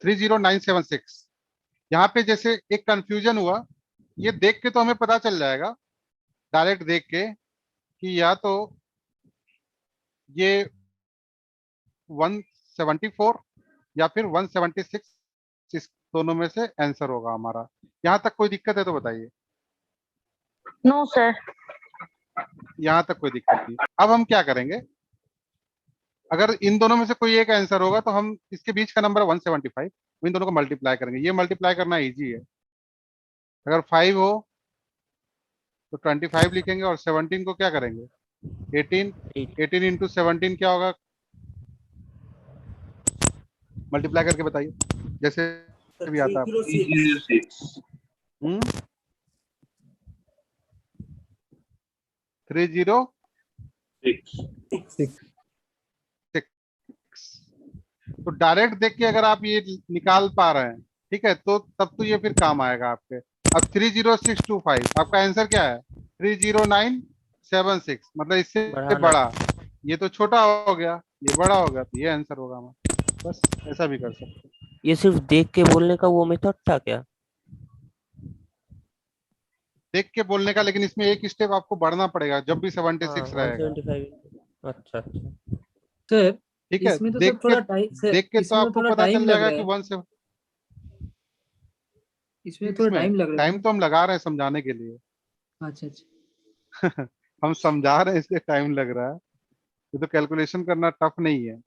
थ्री 30976, यहाँ पे जैसे एक कंफ्यूजन हुआ, ये देख के तो हमें पता चल जाएगा, डायरेक्ट देख के, कि या तो ये 174 या फिर 176, इस दोनों में से आंसर होगा हमारा। यहाँ तक कोई दिक्कत है तो बताइए। No sir. यहाँ तक कोई दिक्कत नहीं। अब हम क्या करेंगे, अगर इन दोनों में से कोई एक आंसर होगा तो हम इसके बीच का नंबर 175, इन दोनों को मल्टीप्लाई करेंगे, ये मल्टीप्लाई करना इजी है। अगर 5 हो तो 25 लिखेंगे, और 17 को क्या करेंगे 18 इंटू 17 क्या होगा, मल्टीप्लाई करके बताइए जैसे भी आता है। 306. 306। तो डायरेक्ट देख के अगर आप ये निकाल पा रहे हैं, ठीक है, तो तब तो ये फिर काम आएगा आपके। अब 30625 आपका आंसर क्या है? 30976, मतलब इससे बढ़ाना। बड़ा। ये तो छोटा हो गया, ये बड़ा हो गया, तो ये आंसर होगा हमारा। बस ऐसा भी कर सकते हैं। ये सिर्फ देख के बोलने का वो मेथड था क्या? देख के बोलने का, लेकिन इसमें एक स्टेप आपको बढ़ना पड़ेगा जब भी 76 हाँ, रहेगा। 175। अच्छा। सर ठीक है, इसमें तो देख सर थोड़ा के टाइम सर, देख के तो इसमें तो आपको थोड़ा पता टाइम चल लग जाएगा रहा कि है, 17। इसमें थोड़ा टाइम लग रहा है। टाइम तो हम लगा रहे हैं समझाने के लिए। अच्छा अच्छा। हम समझा रहे हैं इसलिए टाइम लग रहा है। ये तो कैलकुलेशन करना टफ नहीं है,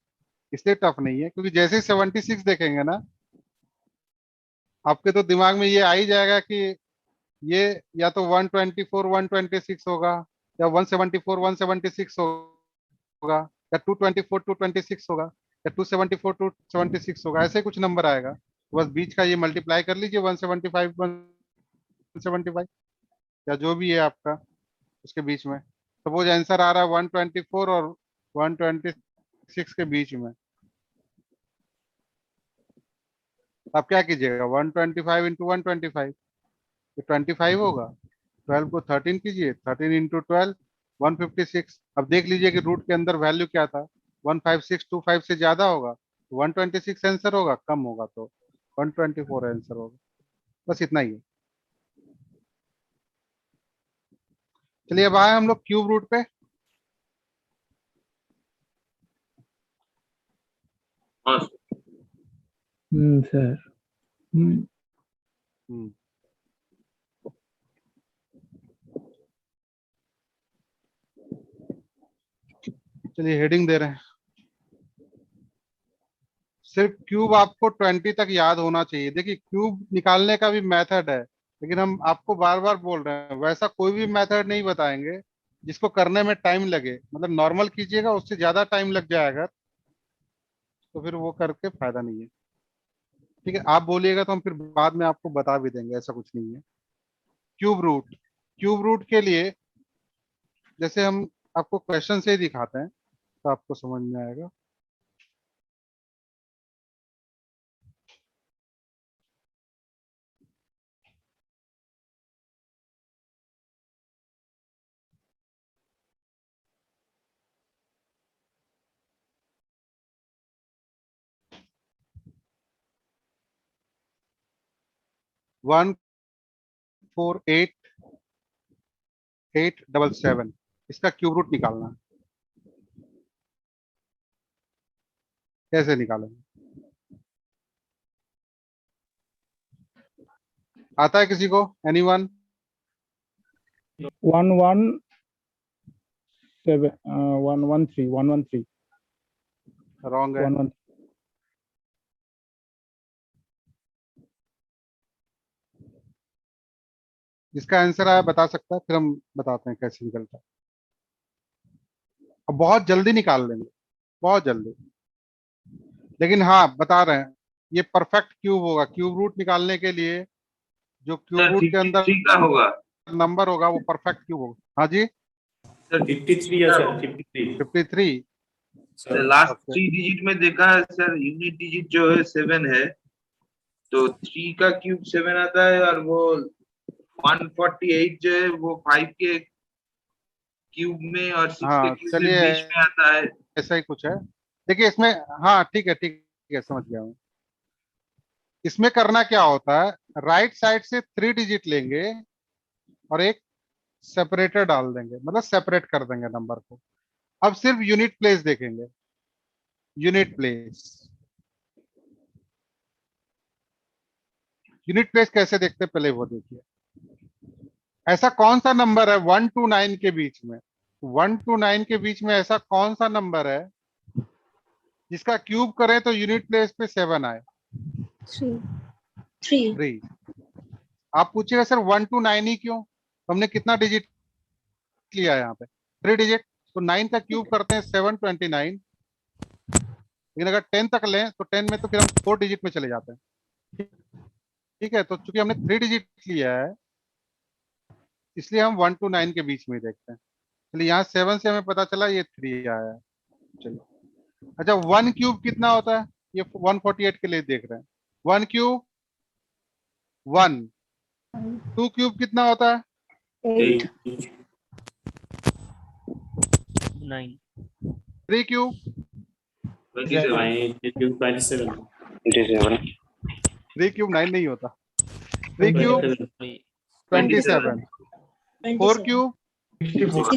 इसलिए टफ नहीं है क्योंकि जैसे ही 76 देखेंगे ना, आपके तो दिमाग में ये आ ही जाएगा कि ये या तो 124 126 होगा, या 174 176 होगा, या 224 226 होगा, या 274 276 होगा, ऐसे कुछ नंबर आएगा। बस बीच का ये मल्टीप्लाई कर लीजिए 175 175, या जो भी है आपका उसके बीच में। सपोज आंसर आ रहा है 124 और 126 के बीच में, आप क्या कीजिएगा? 125 इंटू 125, ये 25 होगा। 12 को 13 कीजिए, 13 इंटू 12 156। अब देख लीजिए कि रूट के अंदर वैल्यू क्या था। 15625 से ज्यादा होगा 126 आंसर होगा, कम होगा तो 124 आंसर होगा। बस इतना ही है। चलिए अब आए हम लोग क्यूब रूट पे। हाँ सर। चलिए हेडिंग दे रहे हैं। सिर्फ क्यूब आपको 20 तक याद होना चाहिए। देखिए क्यूब निकालने का भी मेथड है, लेकिन हम आपको बार बार बोल रहे हैं वैसा कोई भी मेथड नहीं बताएंगे जिसको करने में टाइम लगे। मतलब नॉर्मल कीजिएगा, उससे ज्यादा टाइम लग जाएगा तो फिर वो करके फायदा नहीं है। ठीक है, आप बोलिएगा तो हम फिर बाद में आपको बता भी देंगे, ऐसा कुछ नहीं है। क्यूब रूट के लिए जैसे हम आपको क्वेश्चन से ही दिखाते हैं तो आपको समझ में आएगा। वन 4 8 8 7 7 इसका क्यूब रूट निकालना है। कैसे निकालेंगे? आता है किसी को? एनीवन? 113 रॉन्ग है। 113 जिसका आंसर आया बता सकता है, फिर हम बताते हैं कैसे निकलता है। अब बहुत जल्दी निकाल लेंगे, बहुत जल्दी। लेकिन हाँ बता रहे हैं, ये परफेक्ट क्यूब होगा। क्यूब रूट निकालने के लिए जो क्यूब सर रूट के अंदर 53 का होगा नंबर होगा वो परफेक्ट क्यूब होगा। हाँ जी, सर 53 है सर 53 53। लास्ट 3 डिजिट में देखा है सर, यूनिट डिजिट जो है 7 है, तो 3 का क्यूब 7 आता है, और वो 148 जो है वो 5 के क्यूब में और 6 के हाँ क्यूब में चलिए, बीच में आता है। ऐसा ही कुछ है। देखिए इसमें, हाँ ठीक है समझ गया हूँ। इसमें करना क्या होता है, राइट साइड से 3 डिजिट लेंगे और एक सेपरेटर डाल देंगे, मतलब सेपरेट कर देंगे नंबर को। अब सिर्फ यूनिट प्लेस देखेंगे। यूनिट प्लेस कैसे देखते हैं पहले वो देखिए। ऐसा कौन सा नंबर है 1 to 9 के बीच में? 1 to 9 के बीच में ऐसा कौन सा नंबर है जिसका क्यूब करें तो यूनिट प्लेस पे 7 आए? 3। आप पूछिएगा सर 1 to 9 ही क्यों? तो हमने कितना डिजिट लिया यहाँ पे? 3 डिजिट। तो 9 का क्यूब करते हैं 729, लेकिन अगर 10 तक लें तो 10 में तो फिर हम 4 डिजिट में चले जाते हैं। ठीक है, तो चूंकि हमने 3 डिजिट लिया है इसलिए हम 1 to 9 के बीच में ही देखते हैं। चलिए यहाँ 7 से हमें पता चला ये 3 आया है। चलिए अच्छा 1 क्यूब कितना होता है, ये 148 के लिए देख रहे हैं। 1 क्यूब 1, 2 क्यूब कितना होता है, 8 9 3 क्यूब 9 27 3 क्यूब 9 नहीं होता, 3 क्यूब 27, 4 क्यूब 64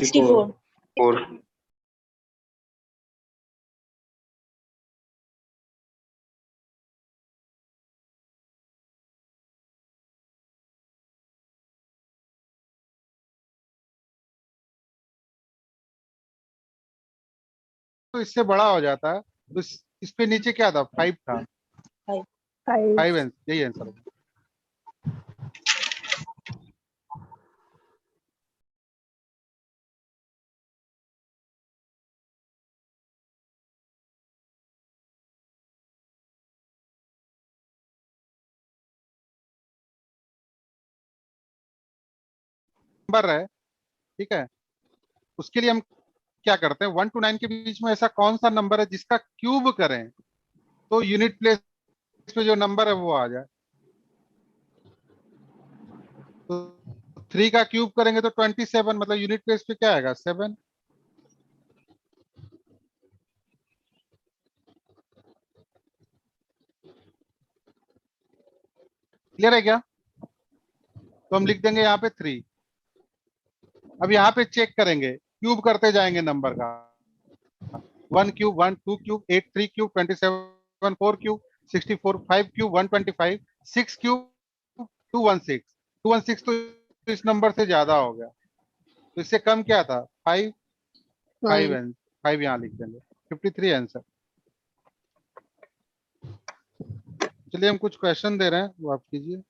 तो इससे बड़ा हो जाता है, तो इस पे नीचे क्या था, 5 था, 5 यही आंसर होगा। नंबर है, ठीक है, उसके लिए हम क्या करते हैं, 1 to 9 के बीच में ऐसा कौन सा नंबर है जिसका क्यूब करें तो यूनिट प्लेस पे जो नंबर है वो आ जाए। तो 3 का क्यूब करेंगे तो 27, मतलब यूनिट प्लेस पे क्या आएगा, 7। क्लियर है क्या, तो हम लिख देंगे यहाँ पे 3। अब यहाँ पे चेक करेंगे, क्यूब करते जाएंगे नंबर का, 1 cube 1, 2 cube 8, 3 cube 27, 4 cube 64, 5 cube 125, 6 cube 216, 216 तो इस नंबर से ज्यादा हो गया, तो इससे कम क्या था, 5, 5 यहाँ लिख देंगे, 53 आंसर। चलिए हम कुछ क्वेश्चन दे रहे हैं वो आप कीजिए।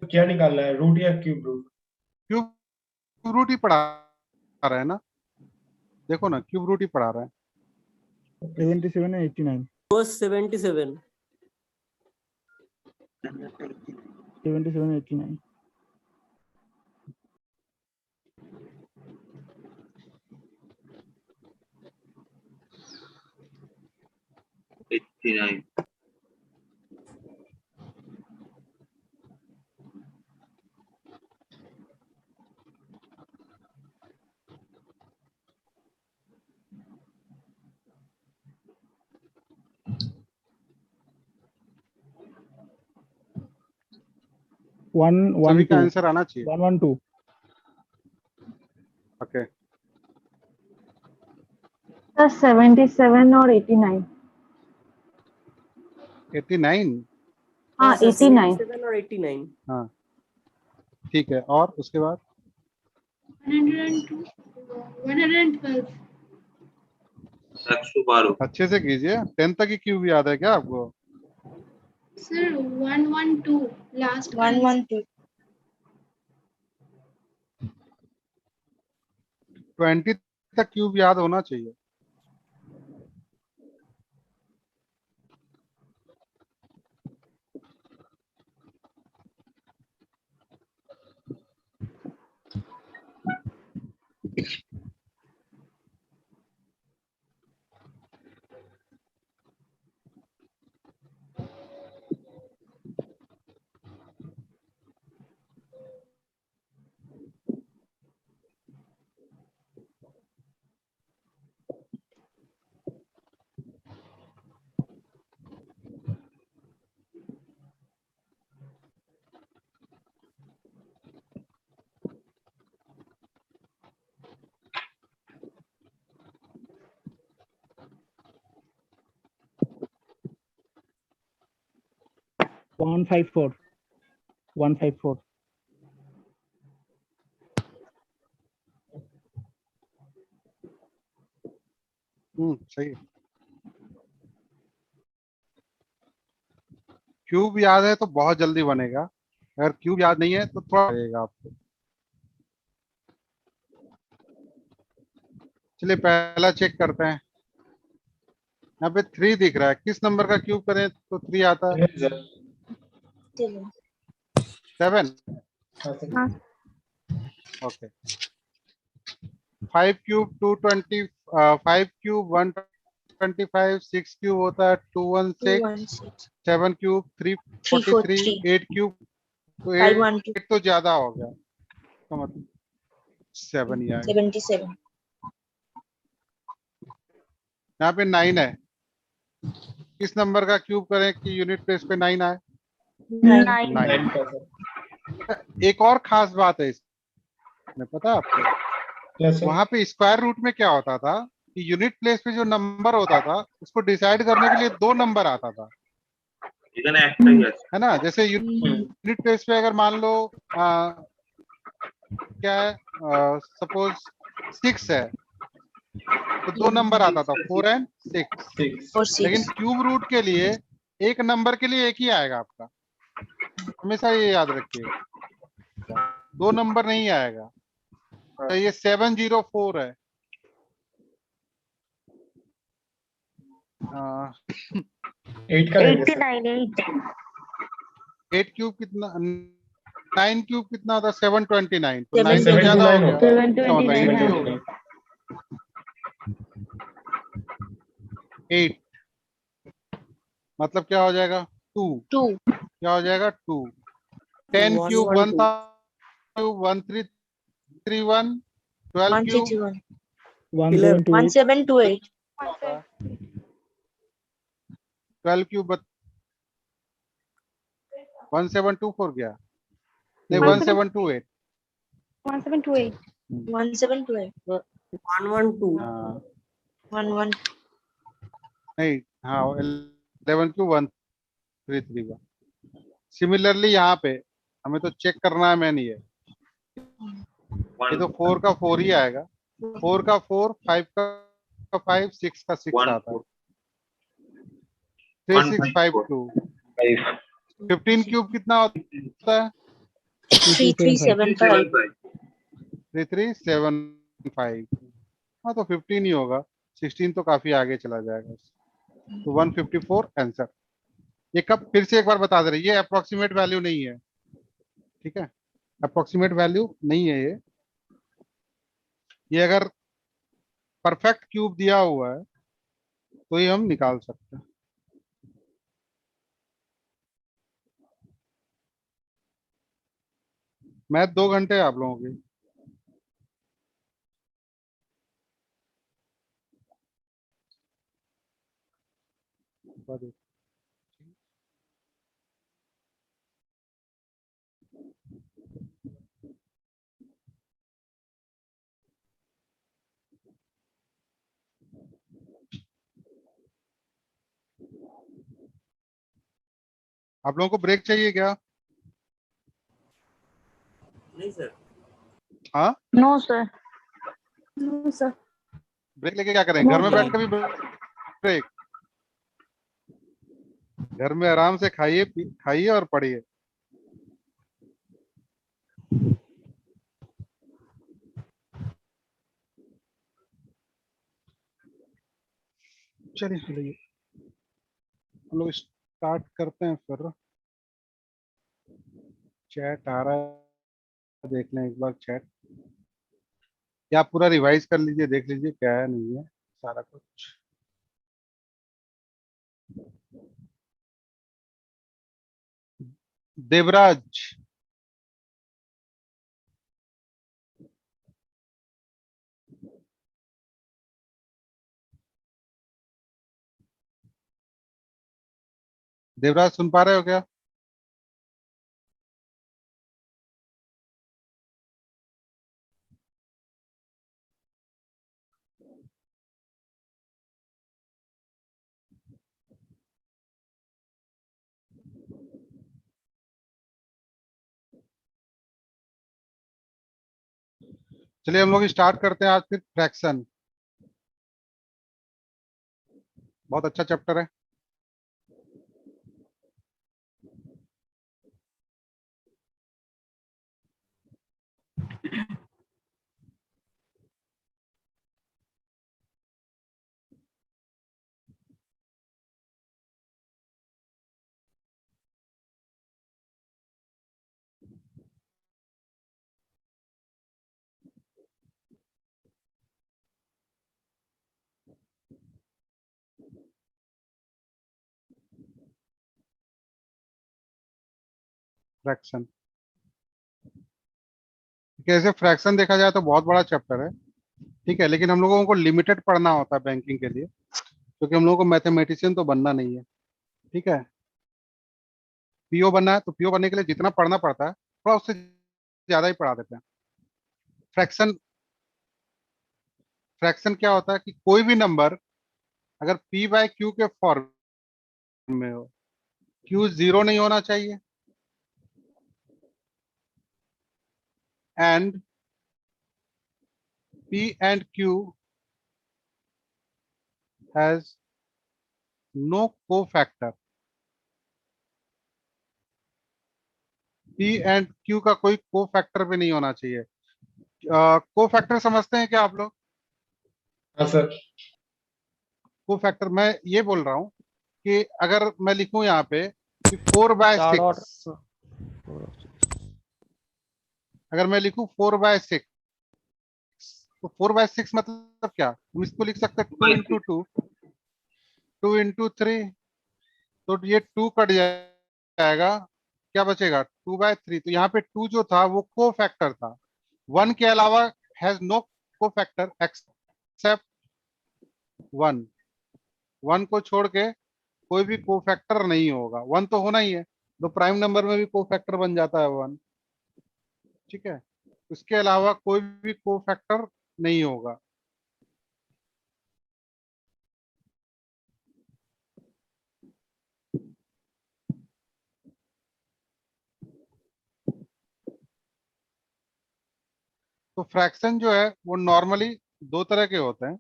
तो क्या निकालना है, रूट या क्यूब रूट? क्यूब रूट ही पढ़ा रहा है ना, देखो ना क्यूब रूट ही पढ़ा रहा है। 77 and 89 77 77 and 89 89 सभी का आंसर आना चाहिए। 112 ओके सर 77 और 89 89, हाँ 89 7 और 89 हाँ ठीक है, और उसके बाद 102 112 112 अच्छे से कीजिए, 10 तक की क्यूब याद है क्या आपको? सर 112 लास्ट 112 20 तक क्यूब याद होना चाहिए। 154. 154. सही है। क्यूब याद है तो बहुत जल्दी बनेगा, अगर क्यूब याद नहीं है तो थोड़ा लगेगा आपको। चलिए पहला चेक करते हैं। यहाँ पे 3 दिख रहा है, किस नंबर का क्यूब करें तो 3 आता है? 7। ओके। 5 क्यूब 220, 5 क्यूब 125, 6 क्यूब होता है 216, 7 क्यूब 343, 8 क्यूब तो 8 तो ज्यादा हो गया, तो मतलब 7 ही आएगा। 77. यहाँ पे 9 है, किस नंबर का क्यूब करें कि यूनिट प्लेस पे 9 आए? 9। एक और खास बात है इसमें, पता है आपको, वहां पे स्क्वायर रूट में क्या होता था कि यूनिट प्लेस पे जो नंबर होता था उसको डिसाइड करने के लिए 2 नंबर आता था, है ना? जैसे यूनिट प्लेस पे अगर मान लो क्या है, सपोज 6 है तो 2 नंबर आता था, 4 and 6। लेकिन क्यूब रूट के लिए एक नंबर के लिए एक ही आएगा आपका, हमेशा ये याद रखिए, 2 नंबर नहीं आएगा। तो ये 704 है। 8 का ले लेते 8 क्यूब कितना, 9 क्यूब कितना होता है? 729। तो 9 तो 79 ज्यादा हो होता है। गया, 729 8 मतलब क्या हो जाएगा? 2। क्या हो जाएगा? 2। 10 क्यूब 1331, 12 क्यूब 1728. 12 क्यूब 1724 गया, नहीं 1728। 1728. 1728. 112 हाँ 11. नहीं, हाँ 11 क्यूब 1331। सिमिलरली यहाँ पे हमें तो चेक करना है, मैंने ये तो 4 का 4 ही आएगा, 4 का 4, 5 का 5, 6 का 6 आता है, 3652। 15 क्यूब कितना होता है? 3375. 3375। हाँ तो 15 ही होगा, 16 तो काफी आगे चला जाएगा। तो 154 आंसर। ये कब, फिर से एक बार बता दे रहे, ये अप्रोक्सीमेट वैल्यू नहीं है, ठीक है? अप्रोक्सीमेट वैल्यू नहीं है ये अगर परफेक्ट क्यूब दिया हुआ है तो ये हम निकाल सकते हैं। मैथ 2 घंटे आप लोगों की। आप लोगों को ब्रेक चाहिए क्या? नहीं सर। हाँ no sir. No, sir. Break लेके क्या करें? घर में बैठ कर भी ब्रेक, घर में आराम से खाइए खाइए और पढ़िए। चलिए हम लोग स्टार्ट करते हैं फिर। चैट आ रहा है, देख लें एक बार चैट, या आप पूरा रिवाइज कर लीजिए, देख लीजिए क्या है नहीं है सारा कुछ। देवराज, देवराज सुन पा रहे हो क्या? चलिए हम लोग स्टार्ट करते हैं आज फिर फ्रैक्शन। बहुत अच्छा चैप्टर है। फ्रैक्शन, कैसे फ्रैक्शन देखा जाए तो बहुत बड़ा चैप्टर है, ठीक है, लेकिन हम लोगों को लिमिटेड पढ़ना होता है बैंकिंग के लिए, क्योंकि हम लोगों को मैथमेटिशियन तो बनना नहीं है, ठीक है। पीओ बनना है तो पीओ बनने के लिए जितना पढ़ना पड़ता है थोड़ा उससे ज्यादा ही पढ़ा देते हैं। फ्रैक्शन, फ्रैक्शन क्या होता है कि कोई भी नंबर अगर पी बाय क्यू के फॉर्म में हो, क्यू जीरो नहीं होना चाहिए and P and Q has no cofactor। P and Q का कोई कोफैक्टर भी नहीं होना चाहिए। कोफैक्टर समझते हैं क्या आप लोग? हाँ सर। कोफैक्टर मैं ये बोल रहा हूँ कि अगर मैं लिखूं यहाँ पे कि 4/6, अगर मैं लिखूं 4/6, तो 4/6 मतलब क्या? हम इसको लिख सकते हैं 2 into 2, 2 into 3, तो ये 2 कट जाएगा, क्या बचेगा? 2/3। तो यहाँ पे 2 जो था वो को फैक्टर था, 1 के अलावा हैज नो को फैक्टर एक्सेप्ट 1। 1 को छोड़ के कोई भी को फैक्टर नहीं होगा, 1 तो होना ही है, तो प्राइम नंबर में भी को फैक्टर बन जाता है 1, ठीक है। उसके अलावा कोई भी को फैक्टर नहीं होगा। तो फ्रैक्शन जो है वो नॉर्मली दो तरह के होते हैं,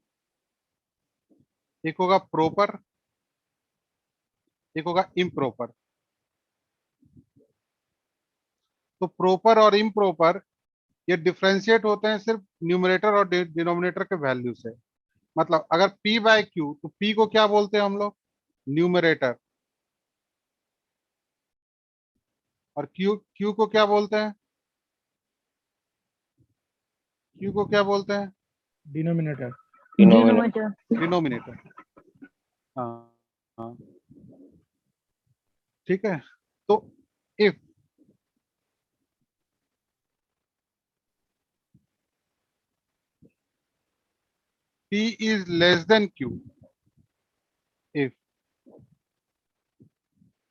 एक होगा प्रॉपर, एक होगा इम्प्रॉपर। तो प्रॉपर और इम्प्रॉपर ये डिफ्रेंशिएट होते हैं सिर्फ न्यूमरेटर और डिनोमिनेटर के वैल्यू से। मतलब अगर P बाय Q, तो P को क्या बोलते हैं हम लोग? न्यूमरेटर। और Q को क्या बोलते हैं? Q को क्या बोलते हैं? डिनोमिनेटर। डिनोमिनेटर। हाँ हाँ, ठीक है। तो if P is less than Q, if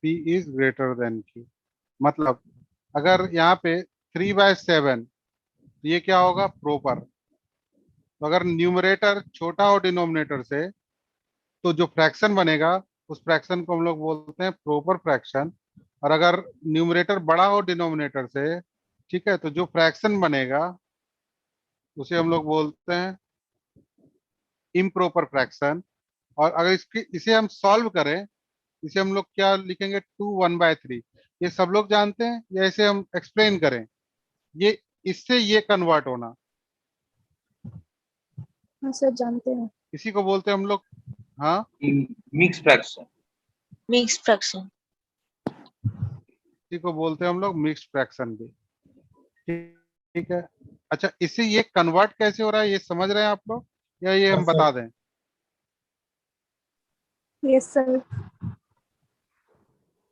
P is greater than Q, मतलब अगर यहाँ पे 3/7, तो ये क्या होगा? प्रॉपर। तो अगर न्यूमरेटर छोटा हो डिनोमिनेटर से, तो जो फ्रैक्शन बनेगा उस फ्रैक्शन को हम लोग बोलते हैं प्रॉपर फ्रैक्शन। और अगर न्यूमरेटर बड़ा हो डिनोमिनेटर से, ठीक है, तो जो फ्रैक्शन बनेगा उसे हम लोग बोलते हैं इम्प्रॉपर फ्रैक्शन। और अगर इसे हम सॉल्व करें, इसे हम लोग क्या लिखेंगे? 2 1/3। ये सब लोग जानते हैं, या इसे हम एक्सप्लेन करें? ये इससे ये कन्वर्ट होना, हाँ सर जानते हैं। इसी को बोलते हैं हम लोग, हाँ, मिक्स फ्रैक्शन। Mixed fraction. इसी को बोलते हैं हम लोग मिक्स्ड फ्रैक्शन भी, ठीक है। अच्छा, इससे ये कन्वर्ट कैसे हो रहा है ये समझ रहे हैं आप लोग, या ये हम बता दें? Yes sir.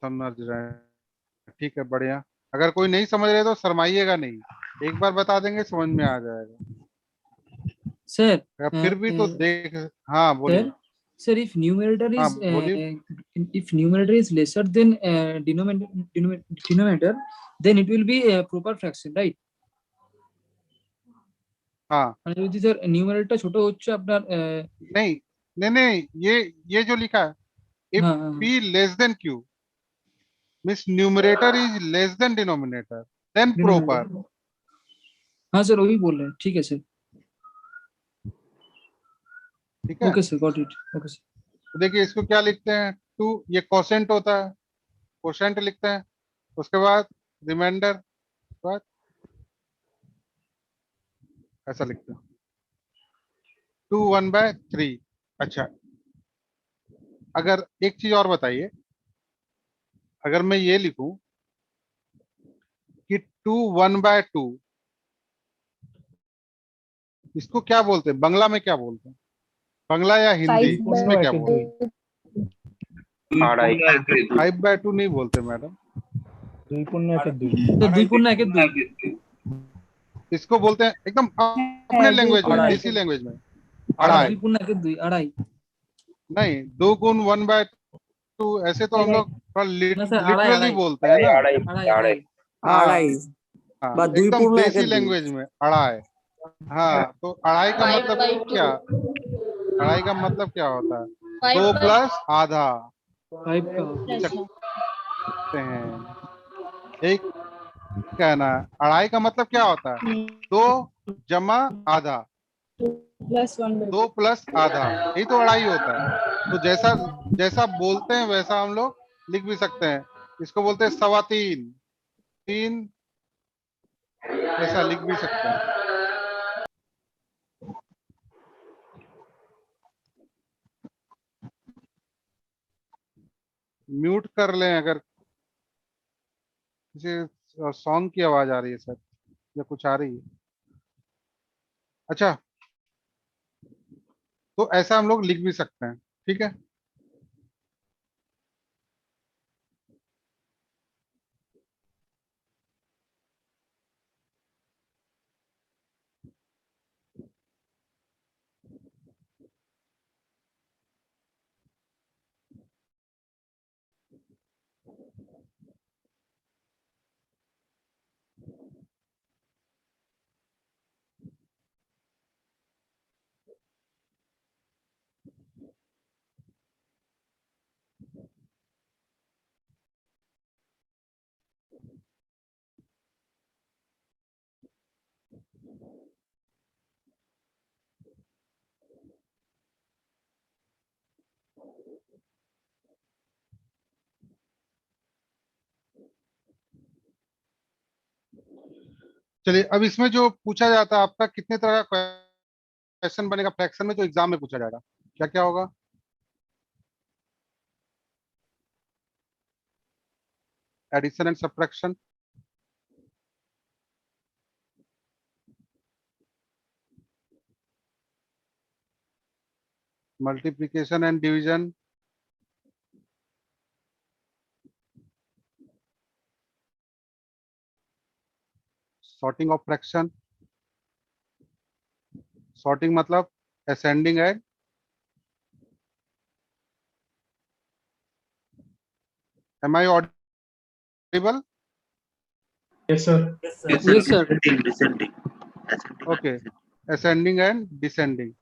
समझ रहे हैं, ठीक है, बढ़िया। अगर कोई नहीं समझ रहे तो शर्माइएगा नहीं, एक बार बता देंगे समझ में आ जाएगा। सर अगर फिर भी तो देख, हाँ बोलिए। सर if numerator हाँ is बोलिए। if numerator is lesser than denominator, then it will be a proper fraction, right? हाँ, মানে যদি স্যার নিউমারেটরটা ছোট হচ্ছে আপনার नहीं नहीं नहीं, ये जो लिखा है, if हाँ हाँ P less than Q means numerator is less than denominator, then proper। हाँ सर वही बोल रहे हैं, ठीक है सर। ठीक है। Okay sir, got it. Okay sir. तो देखिए इसको क्या लिखते हैं, 2, ये कोसेंट होता है, कोसेंट लिखते हैं। उसके बाद रिमाइंडर, बाद ऐसा लिखते हैं 2 1/3। अच्छा, अगर एक चीज और बताइए, अगर मैं ये लिखूं कि 2 1/2, इसको क्या बोलते हैं, बंगला में क्या बोलते हैं, बंगला या हिंदी, इसमें क्या बोलते हैं? 5/2 नहीं बोलते मैडम, 2.2 इसको बोलते हैं एकदम अपने लैंग्वेज में, देसी लैंग्वेज में, अढ़ाई। 2.2 अढ़ाई। नहीं, 2 गुण 1/2, ऐसे तो हम लोग ना सर, अढ़ाई लिटरली अढ़ाई बोलते हैं ना। अढ़ाई अढ़ाई। हाँ हाँ, एकदम देसी लैंग्वेज में अढ़ाई। हाँ, तो अढ़ाई का मतलब क्या, अढ़ाई का मतलब क्या होता है, 2 प्लस आधा 5 का। सकते हैं। एक कहना है, अढ़ाई का मतलब क्या होता है, 2 जमा आधा, 2 प्लस आधा, यही तो अढ़ाई होता है। तो जैसा जैसा बोलते हैं वैसा हम लोग लिख भी सकते हैं। इसको बोलते हैं 3.25, 3 ऐसा लिख भी सकते हैं। म्यूट कर लें अगर किसी सॉन्ग की आवाज आ रही है सर, या कुछ आ रही है। अच्छा, तो ऐसा हम लोग लिख भी सकते हैं, ठीक है। चलिए, अब इसमें जो पूछा जाता है आपका, कितने तरह का क्वेश्चन बनेगा फ्रैक्शन में जो एग्जाम में पूछा जाएगा, क्या क्या होगा? Addition and subtraction, multiplication and division, sorting of fraction, sorting मतलब ascending and, am I audible? Yes sir. Yes sir. Okay, ascending and descending.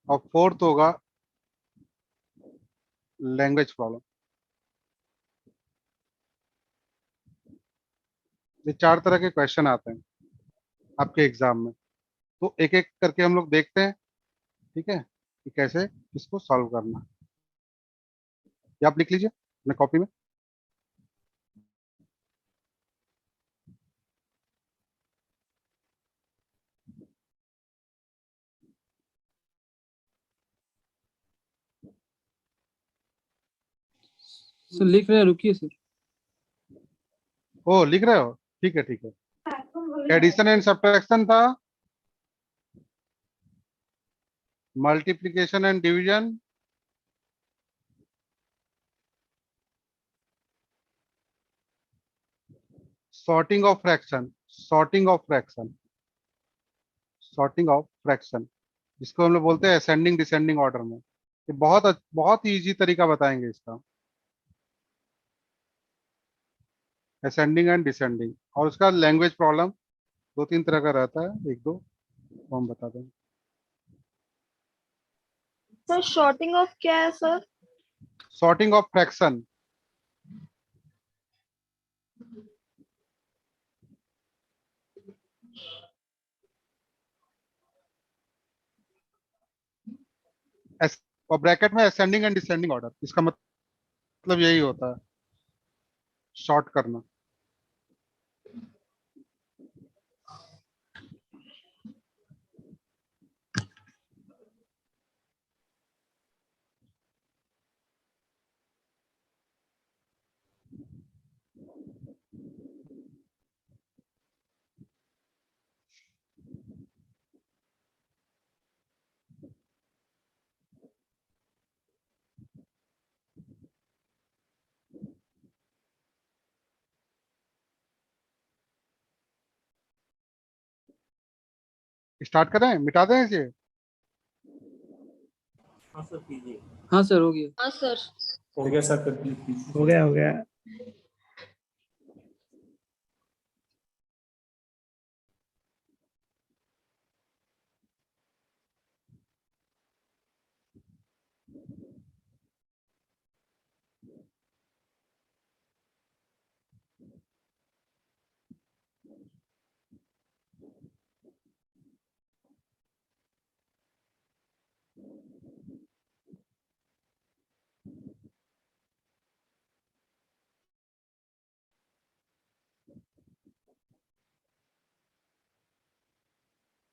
और फोर्थ होगा लैंग्वेज प्रॉब्लम। ये 4 तरह के क्वेश्चन आते हैं आपके एग्जाम में, तो एक एक करके हम लोग देखते हैं, ठीक है, कि कैसे इसको सॉल्व करना है। ये आप लिख लीजिए अपने कॉपी में। सर लिख रहे हैं, रुकिए सर। ओ, लिख रहे हो, ठीक है ठीक है। एडिशन एंड सब्ट्रैक्शन था, multiplication and division, sorting of fraction, sorting of fraction, sorting of fraction, जिसको हम लोग बोलते हैं असेंडिंग डिसेंडिंग ऑर्डर में। ये बहुत ही इजी तरीका बताएंगे इसका, असेंडिंग एंड डिसेंडिंग। और उसका लैंग्वेज प्रॉब्लम 2-3 तरह का रहता है, एक दो तो हम बता दें। सर शॉर्टिंग ऑफ क्या है सर? सॉर्टिंग ऑफ फ्रैक्शन, और ब्रैकेट में असेंडिंग एंड डिसेंडिंग ऑर्डर, इसका मतलब यही होता है, शॉर्ट करना। स्टार्ट करें, मिटा दें इसे? हाँ सर कीजिए। हाँ सर हो गया। हाँ सर। हो गया सर, कंप्लीट। हो गया हो गया।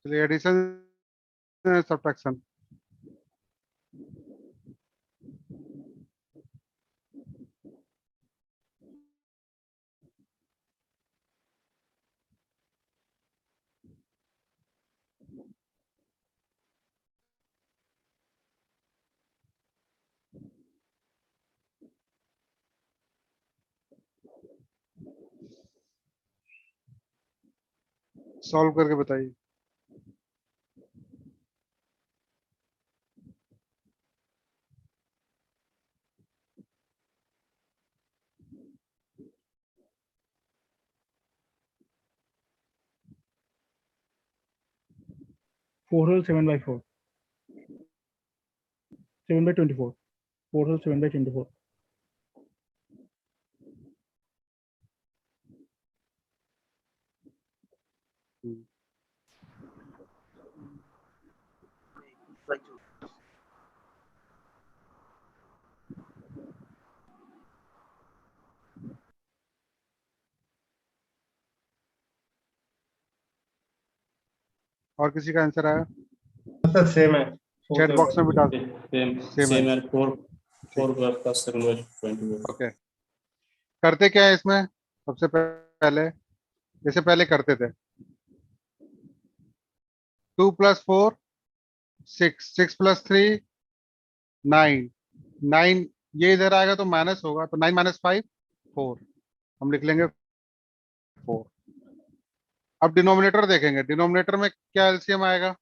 चलिए एडिशन सब्ट्रैक्शन। सॉल्व करके बताइए। Four whole 7/4, 7/24, 4 whole 7/24। और किसी का आंसर आया? सर सेम है। चैट बॉक्स में बिठा दो। सेम सेम है। सेम है। 4 प्लस 7/24। ओके, करते क्या है इसमें? सबसे पहले जैसे पहले करते थे, 2 + 4 6, 6 + 3 9, 9 ये इधर आएगा तो माइनस होगा, तो 9 - 5 4, हम लिख लेंगे 4। अब डिनोमिनेटर देखेंगे, डिनोमिनेटर में क्या एलसीएम आएगा?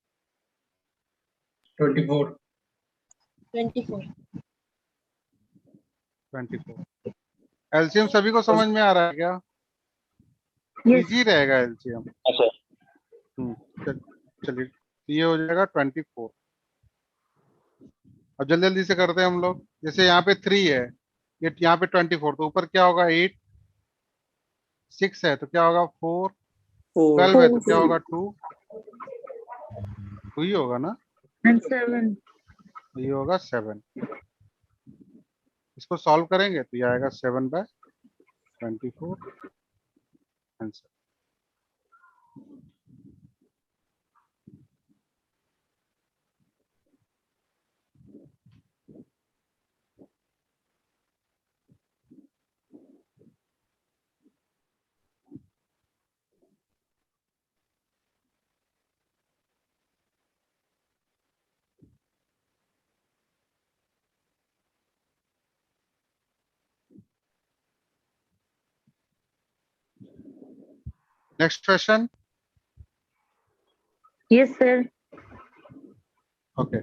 24। 24। 24। एलसीएम सभी को समझ में आ रहा है क्या? इजी रहेगा एलसीएम। अच्छा। चलिए ये हो जाएगा 24। अब जल्दी जल्दी से करते हैं हम लोग। जैसे यहाँ पे 3 है, ये यहाँ पे 24, तो ऊपर क्या होगा? 8, 6 है तो क्या होगा? 4, 12 है तो क्या होगा? 2 ही होगा ना? 7। ये होगा 7। इसको सॉल्व करेंगे तो ये आएगा 7/24 answer. Next question. Yes, sir. Okay,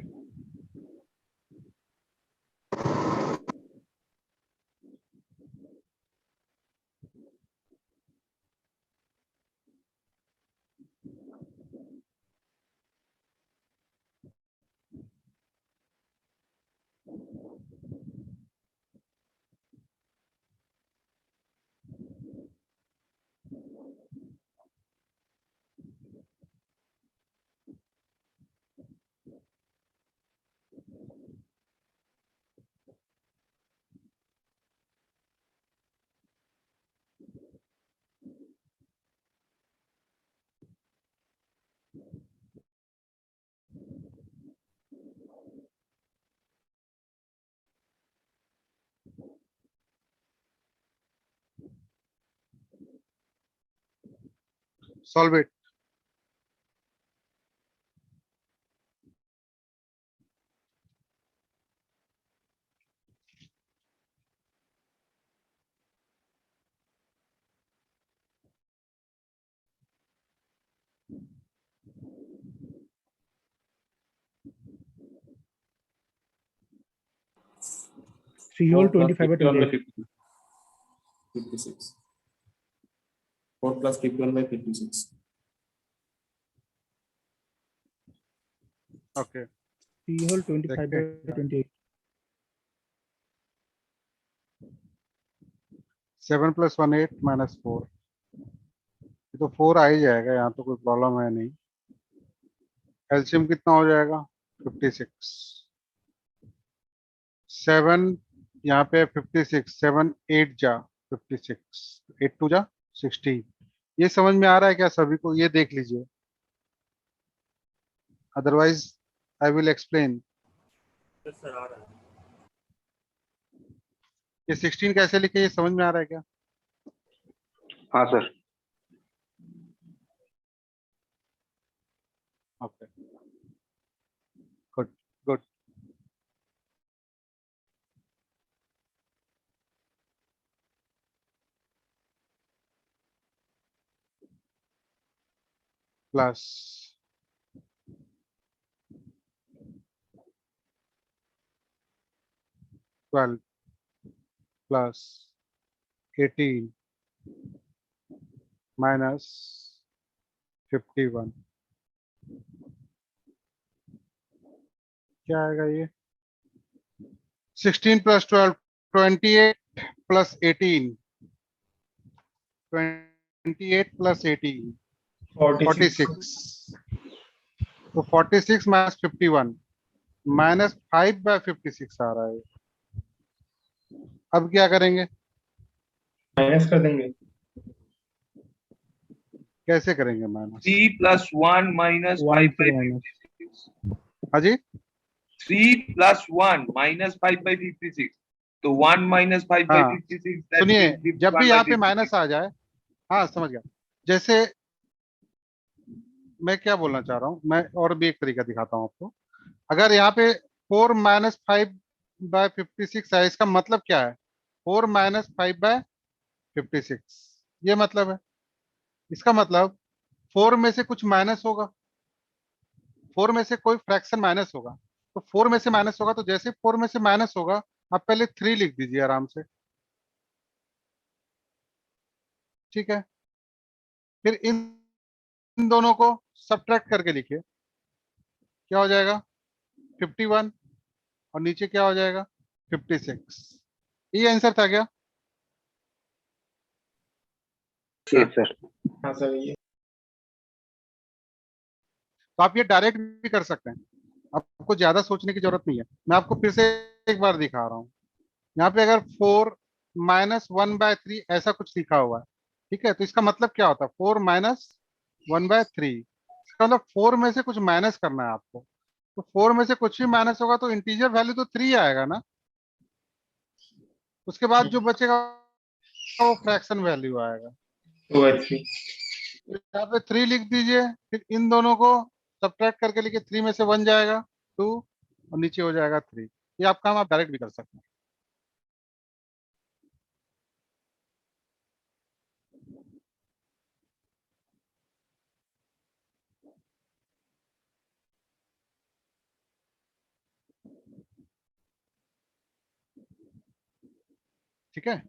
solve it. Three whole 25 by 51 by 28. 56. 4 plus 51 by 56. Okay, Three whole 25 by 28. 7 + 1 8 - 4, ये तो 4 आ ही जाएगा, यहाँ तो कोई प्रॉब्लम है नहीं। एलसीएम कितना हो जाएगा? 56। 7 यहाँ पे 56, 7 8 जा 56, 8 2 जा 16। ये समझ में आ रहा है क्या सभी को? ये देख लीजिए, otherwise I will explain. Sir आ रहा है। ये 16 कैसे लिखे, ये समझ में आ रहा है क्या? हाँ sir. Okay, good good. Plus 12 plus 18 minus 51, क्या आएगा ये? 16 + 12 28 + 18, 28 + 18 46। तो 46 - 51 -5/56 आ रहा है। अब क्या करेंगे? माइनस कर देंगे। कैसे करेंगे माइनस? 3 + 1 - 5/56। हाँ जी, 3 + 1 - 5/56। तो 1 - हाँ 5/56, that सुनिए, gives जब भी 1 यहाँ by पे 56। माइनस आ जाए, हाँ समझ गया। जैसे मैं क्या बोलना चाह रहा हूँ, मैं और भी एक तरीका दिखाता हूँ आपको। अगर यहाँ पे 4 - 5/56 है, इसका मतलब क्या है? 4 - 5/56, ये मतलब है। इसका मतलब 4 में से कुछ माइनस होगा, 4 में से कोई फ्रैक्शन माइनस होगा। तो 4 में से माइनस होगा, तो जैसे 4 में से माइनस होगा, आप पहले 3 लिख दीजिए आराम से, ठीक है। फिर इन दोनों को सब्ट्रैक्ट करके लिखिए, क्या हो जाएगा? 51, और नीचे क्या हो जाएगा? 56। ये आंसर था क्या? सर। हाँ सर, ये तो आप ये डायरेक्ट भी कर सकते हैं, आपको ज्यादा सोचने की जरूरत नहीं है। मैं आपको फिर से एक बार दिखा रहा हूँ। यहाँ पे अगर 4 - 1/3 ऐसा कुछ लिखा हुआ है, ठीक है, तो इसका मतलब क्या होता है? 4 - 1/3, इसका मतलब 4 में से कुछ माइनस करना है आपको। तो 4 में से कुछ भी माइनस होगा तो इंटीजर वैल्यू तो 3 आएगा ना, उसके बाद जो बचेगा वो फ्रैक्शन वैल्यू आएगा। 2/3। तो यहाँ पे 3 लिख दीजिए, फिर इन दोनों को सब्ट्रैक्ट करके लिखिए, 3 में से 1 जाएगा 2, और नीचे हो जाएगा 3। ये आप काम आप डायरेक्ट भी कर सकते हैं। ठीक है,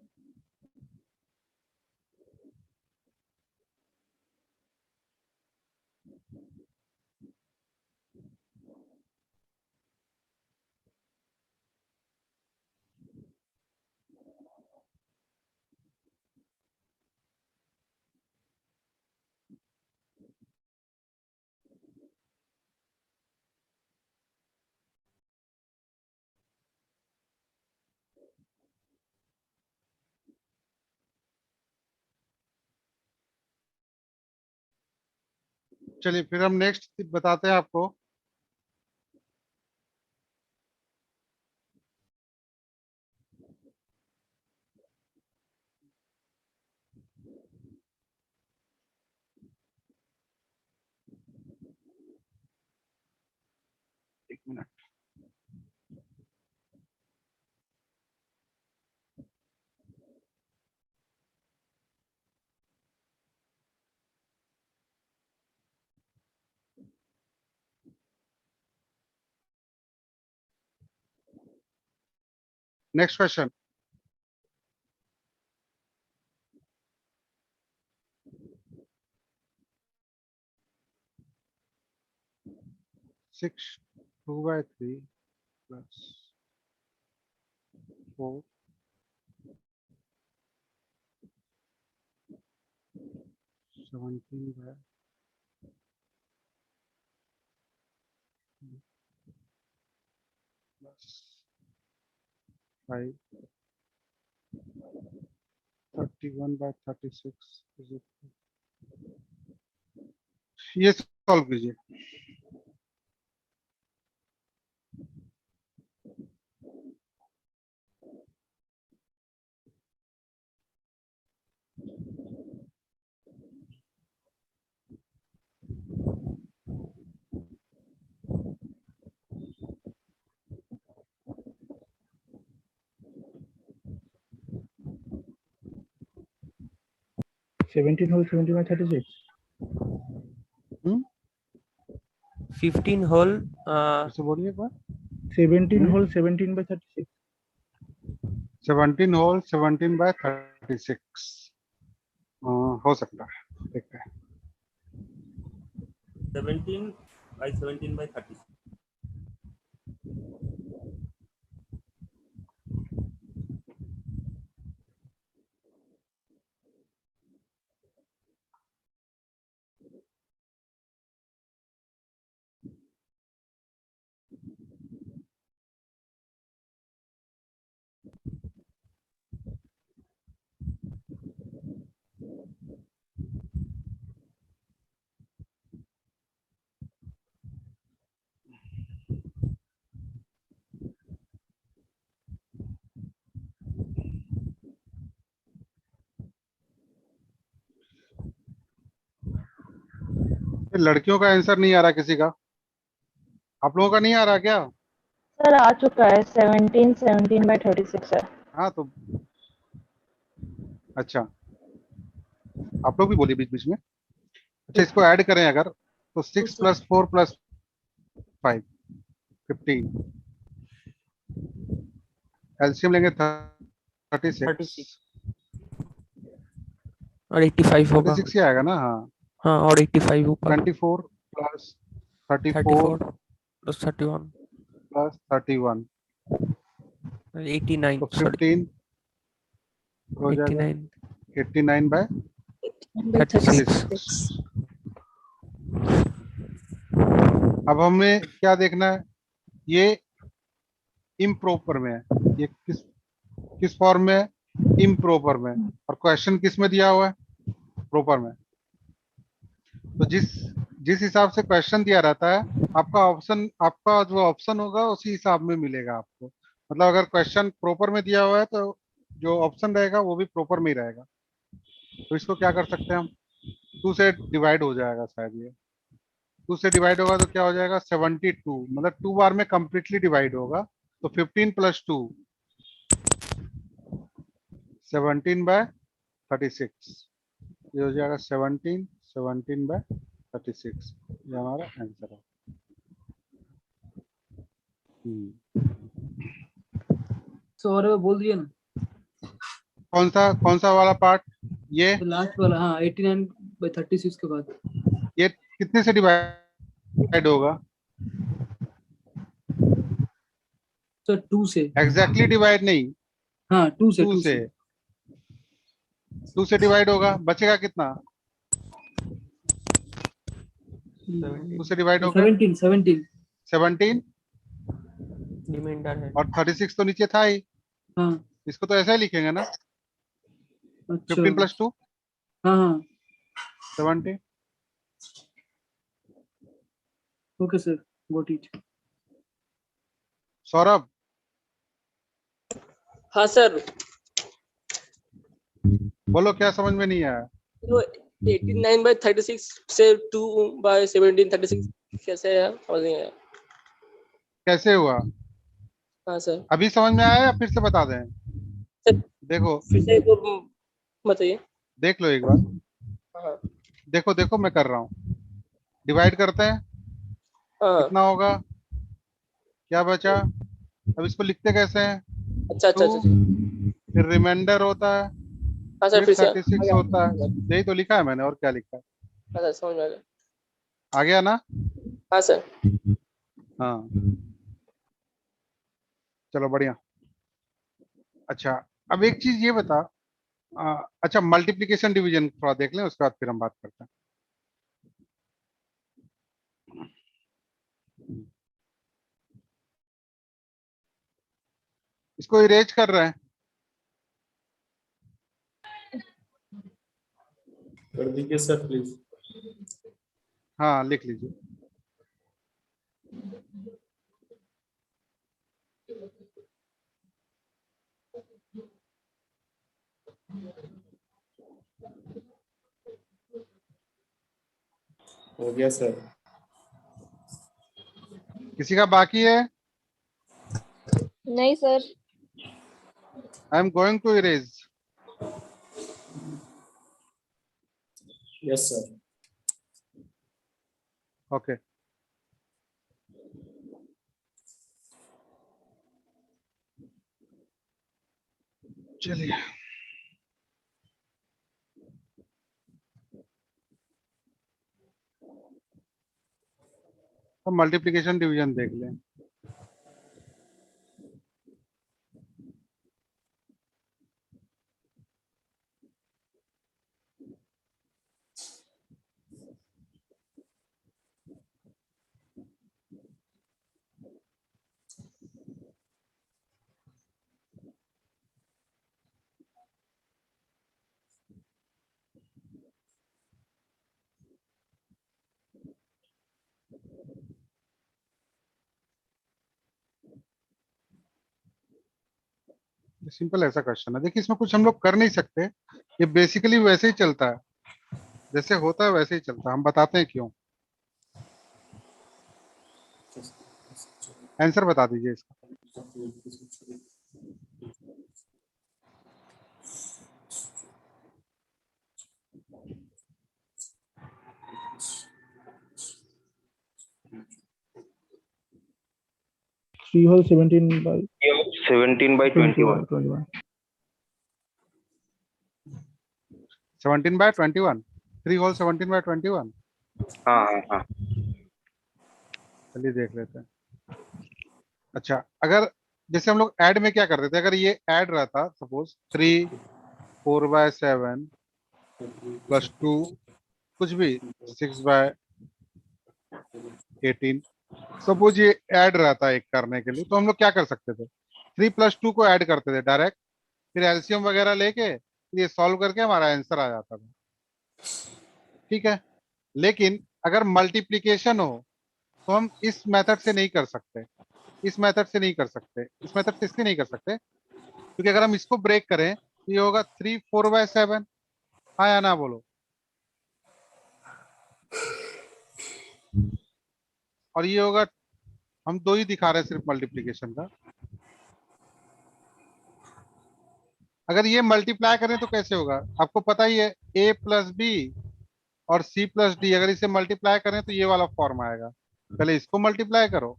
चलिए फिर हम नेक्स्ट बताते हैं आपको। Minute. Next question. Six 2/3 plus 4 17 by plus 5 31/36 is equal। ये सॉल्व कीजिए। Seventeen whole 17/36। 15 होल ऐसे बोलिए एक बार। 17 होल 17/36। 17 होल 17/36 हो सकता है, देखते हैं। 17/17/36। लड़कियों का आंसर नहीं आ रहा किसी का? आप लोगों का नहीं आ रहा क्या? सर आ चुका है 17/36 है। हाँ तो अच्छा, आप लोग भी बोलिए बीच बीच में। अच्छा, इसको ऐड करें अगर तो 6 + 4 + 5 15। एलसीएम लेंगे 36 और 85 होगा। 36 ही आएगा ना? हाँ हाँ, और 85 ऊपर। 24 + 34 + 31 + 31 89 तो सॉरी 15 हो जाएगा 89/36। अब हमें क्या देखना है? ये इम्प्रॉपर में है, ये किस फॉर्म में है? इम्प्रॉपर में। और क्वेश्चन किस में दिया हुआ है? प्रॉपर में। तो जिस हिसाब से क्वेश्चन दिया रहता है, आपका जो ऑप्शन होगा उसी हिसाब में मिलेगा आपको। मतलब अगर क्वेश्चन प्रॉपर में दिया हुआ है तो जो ऑप्शन रहेगा वो भी प्रॉपर में ही रहेगा। तो इसको क्या कर सकते हैं हम? 2 से डिवाइड हो जाएगा शायद। ये 2 से डिवाइड होगा तो क्या हो जाएगा? 72, मतलब 2 बार में कंप्लीटली डिवाइड होगा। तो 15 + 2 17/36, ये हो जाएगा 17/36। ये हमारा आंसर है। सौ बोल दिए ना। कौन सा वाला पार्ट? ये तो लास्ट वाला, हाँ 89/36 के बाद। ये कितने से डिवाइड होगा? सर 2 से। एग्जैक्टली डिवाइड नहीं, हाँ 2 से 2 से डिवाइड होगा। बचेगा कितना? 2 से डिवाइड होगा 17 रिमाइंडर है। और 36 तो नीचे था ही। हाँ इसको तो ऐसा ही लिखेंगे ना? अच्छा 15 + 2 हाँ 70। Okay sir, got it. Saurabh. हाँ सर, बोलो क्या समझ में नहीं आया? तो 89/36 से 2/17/36 कैसे है, समझ नहीं आया। कैसे हुआ? हाँ सर, अभी समझ में आया या फिर से बता दें? सर देखो फिर से एक बार बताइए। देख लो एक बार, हाँ देखो देखो मैं कर रहा हूँ। डिवाइड करते हैं, हाँ, कितना होगा, क्या बचा? अब इसको लिखते कैसे हैं? अच्छा अच्छा 2, अच्छा, फिर रिमाइंडर होता है, हाँ सर फिर फिर से 36 होता है। यही तो लिखा है मैंने, और क्या लिखा है? हाँ सर समझ में आ गया। आ गया ना? हाँ सर, हाँ चलो बढ़िया। अच्छा अब एक चीज ये बता, अच्छा मल्टीप्लिकेशन डिवीजन थोड़ा देख लें, उसके बाद फिर हम बात करते हैं। इसको इरेज कर रहे हैं। कर दीजिए सर प्लीज। हाँ लिख लीजिए। हो गया सर। किसी का बाकी है? नहीं sir. I am going to erase. Yes sir. Okay चलिए, तो मल्टीप्लिकेशन डिवीजन देख लें। सिंपल ऐसा क्वेश्चन है, देखिए इसमें कुछ हम लोग कर नहीं सकते, ये बेसिकली वैसे ही चलता है, जैसे होता है वैसे ही चलता है। हम बताते हैं क्यों। आंसर बता दीजिए इसका। Three whole 17 by 17/21। 21। 17/21, 3 होल 17/21। हाँ हाँ हाँ। चलिए देख लेते हैं। अच्छा अगर जैसे हम लोग ऐड में क्या करते थे, अगर ये ऐड रहता सपोज 3 4/7 +2 कुछ भी 6/18, सपोज ये ऐड रहता है एक करने के लिए, तो हम लोग क्या कर सकते थे, 3 + 2 को ऐड करते थे डायरेक्ट, फिर एलसीएम वगैरह लेके ये सॉल्व करके हमारा आंसर आ जाता था। ठीक है, लेकिन अगर मल्टीप्लिकेशन हो तो हम इस मेथड से नहीं कर सकते, इस मेथड से नहीं कर सकते, इस मेथड से इसलिए नहीं कर सकते क्योंकि अगर हम इसको ब्रेक करें तो ये होगा 3 4/7। हाँ या ना बोलो। और ये होगा, हम दो ही दिखा रहे हैं सिर्फ मल्टीप्लिकेशन का। अगर ये मल्टीप्लाई करें तो कैसे होगा, आपको पता ही है, a + b और c + d, अगर इसे मल्टीप्लाई करें तो ये वाला फॉर्म आएगा। पहले इसको मल्टीप्लाई करो,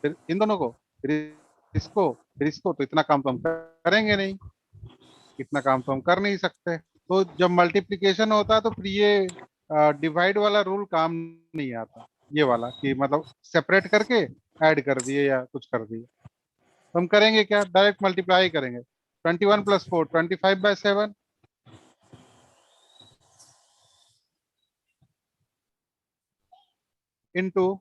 फिर इन दोनों को, फिर इसको, फिर इसको, तो इतना काम तो हम करेंगे नहीं, इतना काम तो हम कर नहीं सकते। तो जब मल्टीप्लिकेशन होता है तो फिर ये डिवाइड वाला रूल काम नहीं आता, ये वाला कि मतलब सेपरेट करके ऐड कर दिए या कुछ कर दिए। तो हम करेंगे क्या, डायरेक्ट मल्टीप्लाई करेंगे। 21 + 4 25/7 इंटू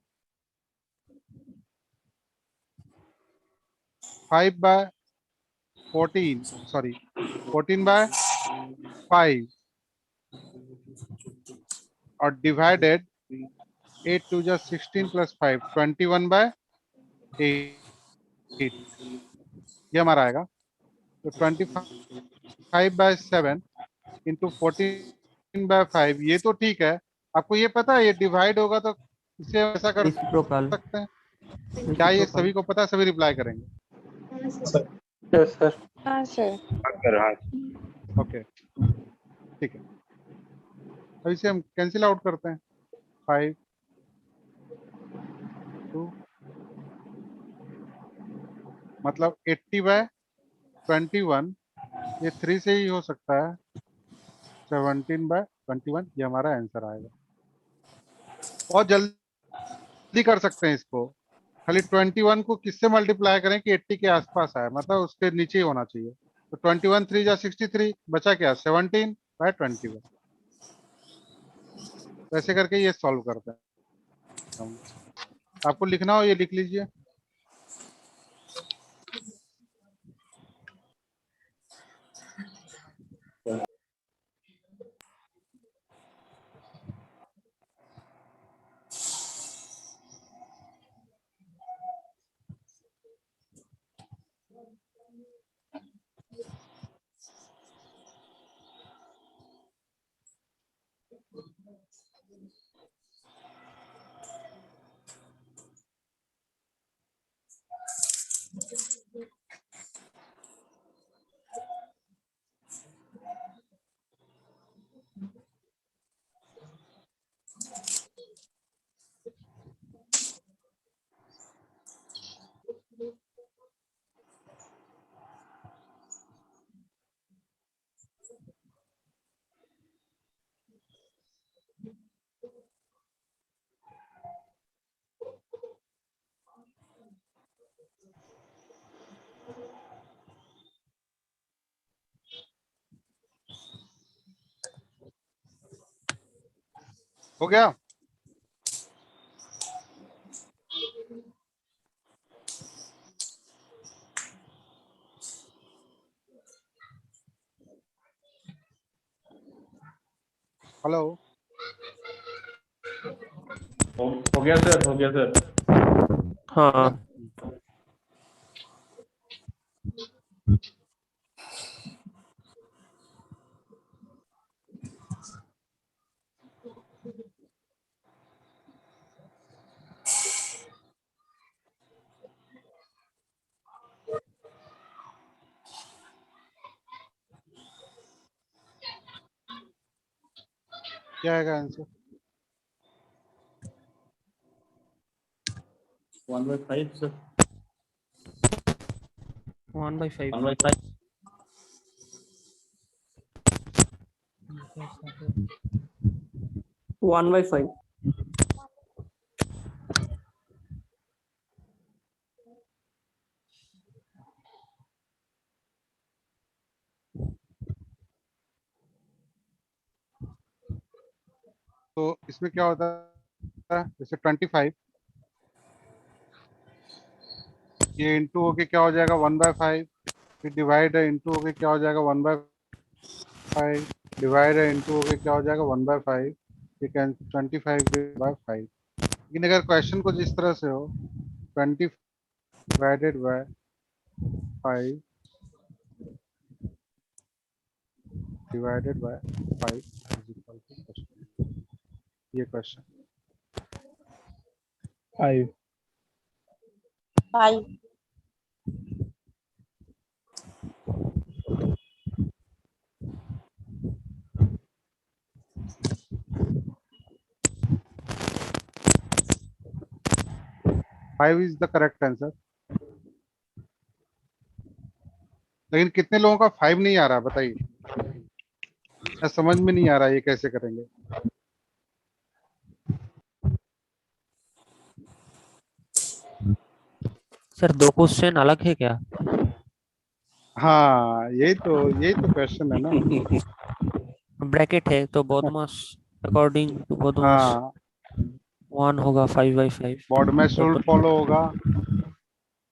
5/14, सॉरी 14/5 और डिवाइडेड 8 2 जा 16 + 5 21/8, ये हमारा आएगा। तो 25/7 इंटू 14/5, ये तो ठीक है। आपको ये पता है ये डिवाइड होगा तो इसे ऐसा कर रेसिप्रोकल। सकते हैं, क्या ये सभी को पता है? सभी रिप्लाई करेंगे? हाँ सर। Yes sir. हाँ सर। हाँ ओके ठीक है, अब इसे हम कैंसिल आउट करते हैं। 5 2 मतलब 80/21, ये 3 से ही हो सकता है। 17/21 ये हमारा आंसर आएगा। और जल्दी कर सकते हैं इसको, खाली 21 को किससे मल्टीप्लाई करें कि 80 के आसपास आए, मतलब उसके नीचे ही होना चाहिए। तो 21 3 जा 63, बचा क्या? 17/21। वैसे करके ये सॉल्व करते हैं हम। आपको लिखना हो ये लिख लीजिए। हो गया? हेलो, हो गया सर, हो गया सर। हाँ क्या आएगा आंसर? 1/5 सर। 1/5 1/5 1/5 तो इसमें क्या होता है, जैसे 25 ये इंटू होके क्या हो जाएगा 1/5, फिर डिवाइड है इंटू होके क्या हो जाएगा 1/5, डिवाइड है इंटू होके क्या हो जाएगा 1/5, ये कैन 25/5। लेकिन अगर क्वेश्चन को जिस तरह से हो 20 divided by 5 divided by 5 is equal to question, ये question 5 5 5 is the correct answer. लेकिन कितने लोगों का 5 नहीं आ रहा बताइए, या समझ में नहीं आ रहा ये कैसे करेंगे? सर, 2 क्वेश्चन अलग है क्या? हाँ यही तो क्वेश्चन है ना। ब्रैकेट है तो बोधमास अकॉर्डिंग टू बोधमास हाँ 1 होगा 5/5, बॉडमैस रूल फॉलो होगा,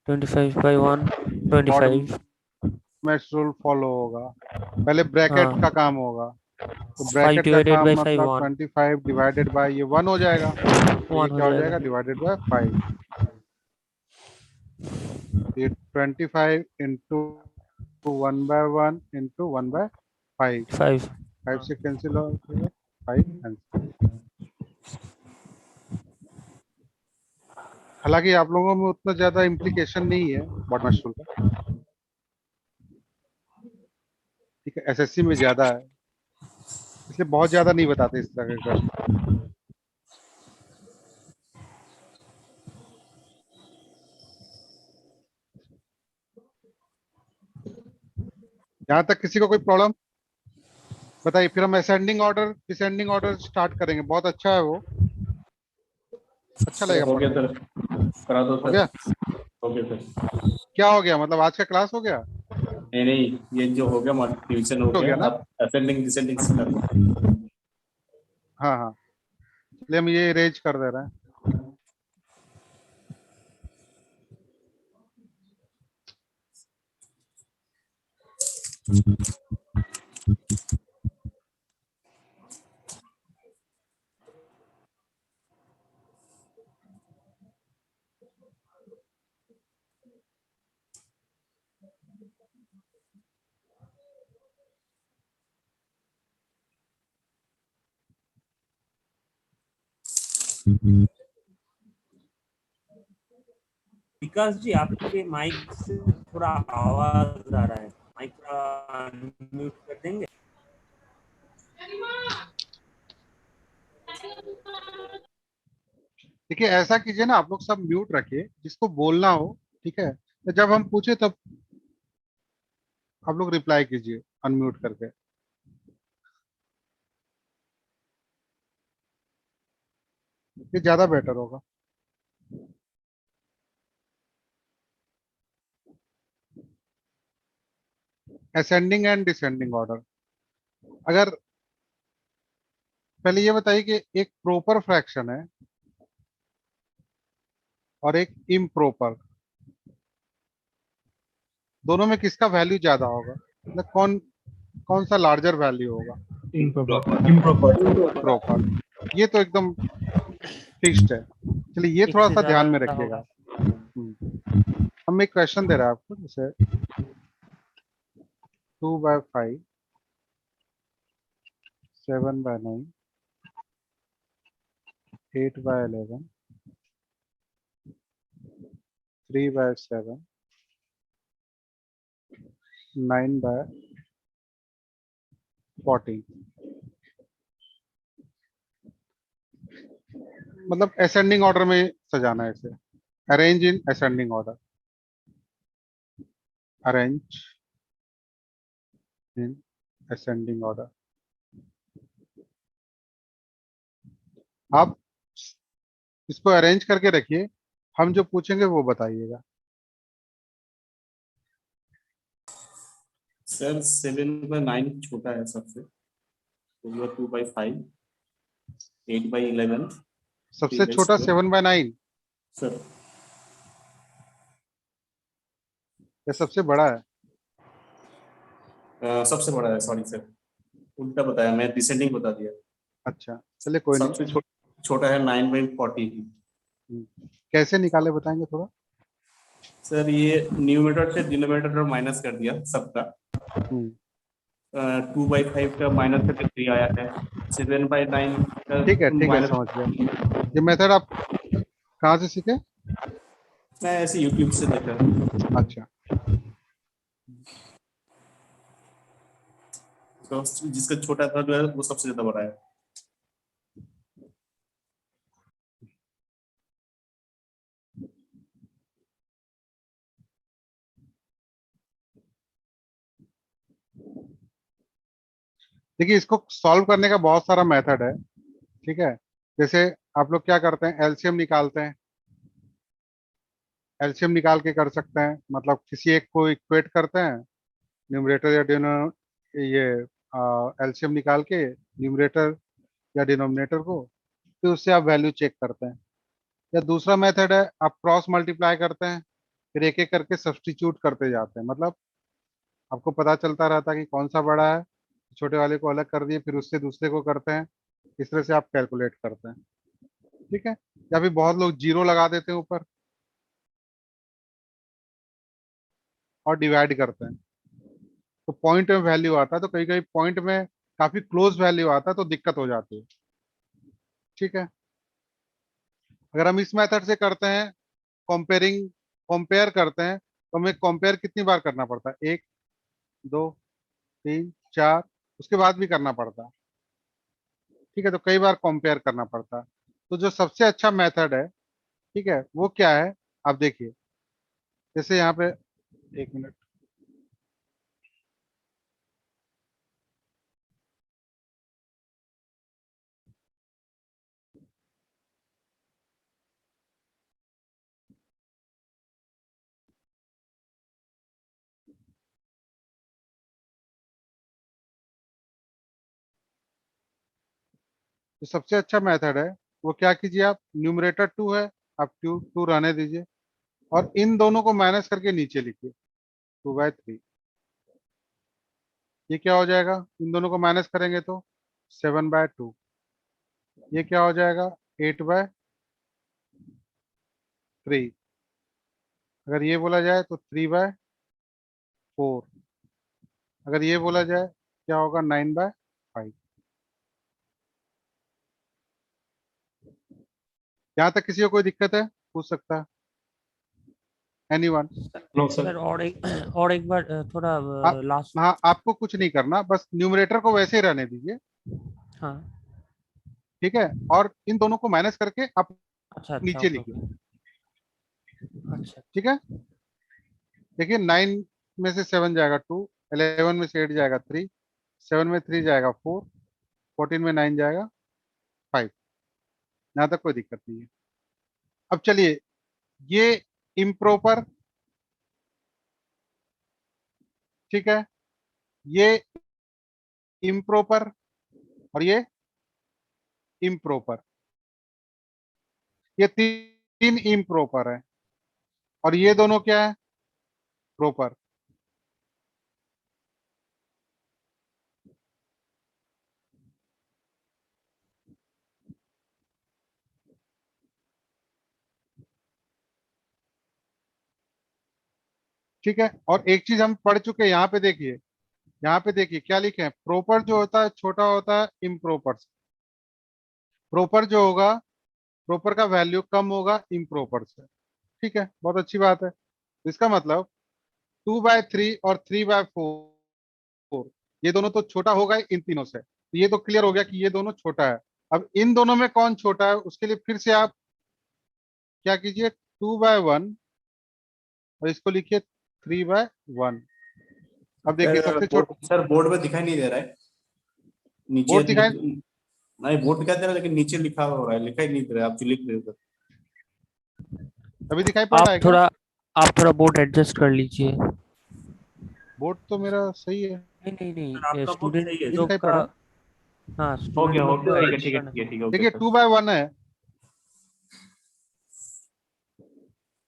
25/1 25। बॉडमैस रूल फॉलो होगा, पहले ब्रैकेट हाँ का काम होगा, तो 5 ब्रैकेट का डिवाइडेड काम बाई 5 मतलब 1 25 डिवाइडेड बाय ये 1 हो जाएगा, तो ये 1 हो क्या हो जाएगा। जाएगा डिवाइडेड बाय 5। ये 25 इंटू 1/1 इंटू 1/5, 5 5 से कैंसिल हो जाएगा 5 आंसर। हालांकि आप लोगों में उतना ज्यादा इम्प्लीकेशन नहीं है बॉटनेट टूल का, ठीक है, एसएससी में ज्यादा है, इसलिए बहुत ज्यादा नहीं बताते इस तरह के क्वेश्चन। यहाँ तक किसी को कोई प्रॉब्लम बताइए, फिर हम ascending order descending order start करेंगे। बहुत अच्छा है वो, अच्छा लगेगा हो गया पढ़ने में। सर, करा दो हो सर। गया? हो गया सर। क्या हो गया, मतलब आज का क्लास हो गया? नहीं नहीं, ये जो हो गया डिवीजन हो हो गया, गया ना? अब असेंडिंग डिसेंडिंग से कर दो। हाँ हाँ, चलिए हम ये अरेंज कर दे रहे हैं। विकास जी, आपके माइक से थोड़ा आवाज आ रहा है, माइक थोड़ा अनम्यूट कर देंगे? देखिए ऐसा कीजिए ना, आप लोग सब म्यूट रखिए जिसको बोलना हो, ठीक है, तो जब हम पूछे तब आप लोग रिप्लाई कीजिए अनम्यूट करके। ये ज्यादा बेटर होगा। असेंडिंग एंड डिसेंडिंग ऑर्डर, अगर पहले ये बताइए कि एक प्रॉपर फ्रैक्शन है और एक इम्प्रॉपर, दोनों में किसका वैल्यू ज्यादा होगा, मतलब कौन कौन सा लार्जर वैल्यू होगा? प्रॉपर, ये तो एकदम फिक्स्ड है। चलिए ये एक थोड़ा से सा ध्यान में ज्यादा रखिएगा। होगा। हम एक क्वेश्चन दे रहे हैं आपको, जैसे 2/5, 7/9, 8/11, 3/7, 9/14, मतलब असेंडिंग ऑर्डर में सजाना है इसे। Arrange in ascending order, arrange in ascending order. आप इसको अरेंज करके रखिए, हम जो पूछेंगे वो बताइएगा। सर 7/9 छोटा है सबसे, तो ये 2/5, 8/11, सबसे छोटा 7/9 सर। या सबसे बड़ा है? सबसे बड़ा है, सॉरी सर, उल्टा बताया, मैं डिसेंडिंग बता दिया। अच्छा चलिए कोई नहीं। सबसे छोटा है 9/40। कैसे निकाले बताएंगे थोड़ा? सर ये न्यूमरेटर से डिनोमिनेटर माइनस कर दिया सबका। 2/5 का माइनस करके 3 आया है, 7/9 का ठीक है माइनस। समझ गया। ये मेथड आप कहाँ से सीखे? मैं ऐसे यूट्यूब से देखा। अच्छा, तो जिसका छोटा था जो है वो सबसे ज्यादा बड़ा है। देखिए इसको सॉल्व करने का बहुत सारा मेथड है, ठीक है। जैसे आप लोग क्या करते हैं, एलसीएम निकालते हैं, एलसीएम निकाल के कर सकते हैं, मतलब किसी एक को इक्वेट करते हैं, न्यूमरेटर या ये एलसीएम निकाल के न्यूमरेटर या डिनोमिनेटर को, फिर उससे आप वैल्यू चेक करते हैं। या दूसरा मेथड है, आप क्रॉस मल्टीप्लाई करते हैं, फिर एक एक करके सब्स्टिट्यूट करते जाते हैं, मतलब आपको पता चलता रहता है कि कौन सा बड़ा है, छोटे वाले को अलग कर दिए, फिर उससे दूसरे को करते हैं, इस तरह से आप कैलकुलेट करते हैं, ठीक है। या फिर बहुत लोग जीरो लगा देते हैं ऊपर और डिवाइड करते हैं, तो पॉइंट में वैल्यू आता है, तो कहीं कहीं पॉइंट में काफी क्लोज वैल्यू आता है तो दिक्कत हो जाती है, ठीक है। अगर हम इस मेथड से करते हैं कंपेयर करते हैं तो हमें कंपेयर कितनी बार करना पड़ता है? 1 2 3 4, उसके बाद भी करना पड़ता है। ठीक है, तो कई बार कंपेयर करना पड़ता है। तो जो सबसे अच्छा मेथड है, ठीक है, वो क्या है? आप देखिए, जैसे यहाँ पे, एक मिनट, जो सबसे अच्छा मेथड है वो क्या कीजिए, आप न्यूमरेटर 2 है, आप 2 रहने दीजिए और इन दोनों को माइनस करके नीचे लिखिए 2/3। ये क्या हो जाएगा? इन दोनों को माइनस करेंगे तो 7/2। ये क्या हो जाएगा? 8/3। अगर ये बोला जाए तो 3/4। अगर ये बोला जाए क्या होगा? 9/5। यहाँ तक किसी को कोई दिक्कत है? पूछ सकता है एनीवन? No sir. सर और एक बार थोड़ा आप, लास्ट। हाँ, आपको कुछ नहीं करना, बस न्यूमरेटर को वैसे ही रहने दीजिए, हाँ, ठीक है, और इन दोनों को माइनस करके आप अच्छा अच्छा, नीचे ओके लिखिए, ओके, अच्छा ठीक है। देखिए 9 में से 7 जाएगा 2, 11 में से 8 जाएगा 3, 7 में 3 जाएगा 4, 14 में 9 जाएगा 5। यहाँ तक कोई दिक्कत नहीं है। अब चलिए, ये इम्प्रॉपर, ठीक है, ये इम्प्रॉपर और ये इम्प्रॉपर, ये तीन इम्प्रॉपर है और ये दोनों क्या है? प्रॉपर। ठीक है, और एक चीज हम पढ़ चुके हैं, यहाँ पे देखिए, यहाँ पे देखिए क्या लिखे हैं? प्रॉपर जो होता है छोटा होता है इम्प्रॉपर से। प्रॉपर जो होगा, प्रॉपर का वैल्यू कम होगा इम्प्रॉपर से। ठीक है, बहुत अच्छी बात है। इसका मतलब 2/3 और 3/4, ये दोनों तो छोटा होगा इन तीनों से, तो ये तो क्लियर हो गया कि ये दोनों छोटा है। अब इन दोनों में कौन छोटा है, उसके लिए फिर से आप क्या कीजिए? 2/1 और इसको लिखिए 3/1। अब देखिए सबसे छोटा सर बोर्ड पे दिखाई नहीं दे रहा है नीचे बोर्ड दिखाई, नहीं बोर्ड दिखाई दे रहा है लेकिन नीचे लिखा हो रहा है, लिखा ही नहीं दे रहा है, आप जो लिख रहे हो अभी दिखाई पड़ रहा है क्या? आप थोड़ा बोर्ड एडजस्ट कर लीजिए। बोर्ड तो मेरा सही है। नहीं नहीं आपका नहीं, बोर्ड स्टूडेंट सही है। ये लोग दिखाई का, पड़ रहा है? हाँ हो स्टूडेंट गया लोग का ठीक है adjust ठीक है करना। ठीक है ठीक है ओके देखिए सर 2/1 है,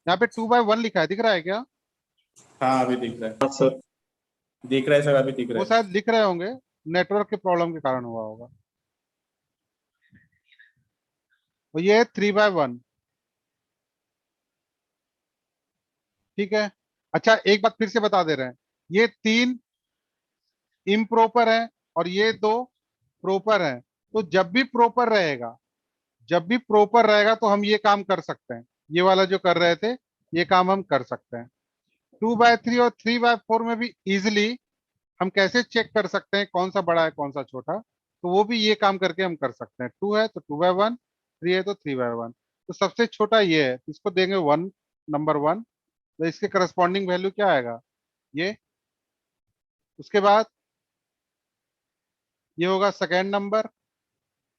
यहाँ पे 2/1 लिखा है, दिख रहा है क्या? हाँ अभी दिख रहा है सर, दिख रहा है सर, अभी दिख रहा वो है। शायद लिख रहे होंगे, नेटवर्क के प्रॉब्लम के कारण हुआ होगा। तो ये है 3/1, ठीक है। अच्छा, एक बात फिर से बता दे रहे हैं, ये 3 इम्प्रॉपर है और ये 2 प्रॉपर है। तो जब भी प्रॉपर रहेगा तो हम ये काम कर सकते हैं, ये वाला जो कर रहे थे, ये काम हम कर सकते हैं। 2/3 और 3/4 में भी इजिली हम कैसे चेक कर सकते हैं कौन सा बड़ा है कौन सा छोटा, तो वो भी ये काम करके हम कर सकते हैं। 2 है तो 2/1, 3 है तो 3/1। तो सबसे छोटा ये है, इसको देंगे 1, नंबर 1, तो इसके करस्पॉन्डिंग वैल्यू क्या आएगा? ये। उसके बाद ये होगा सेकेंड नंबर,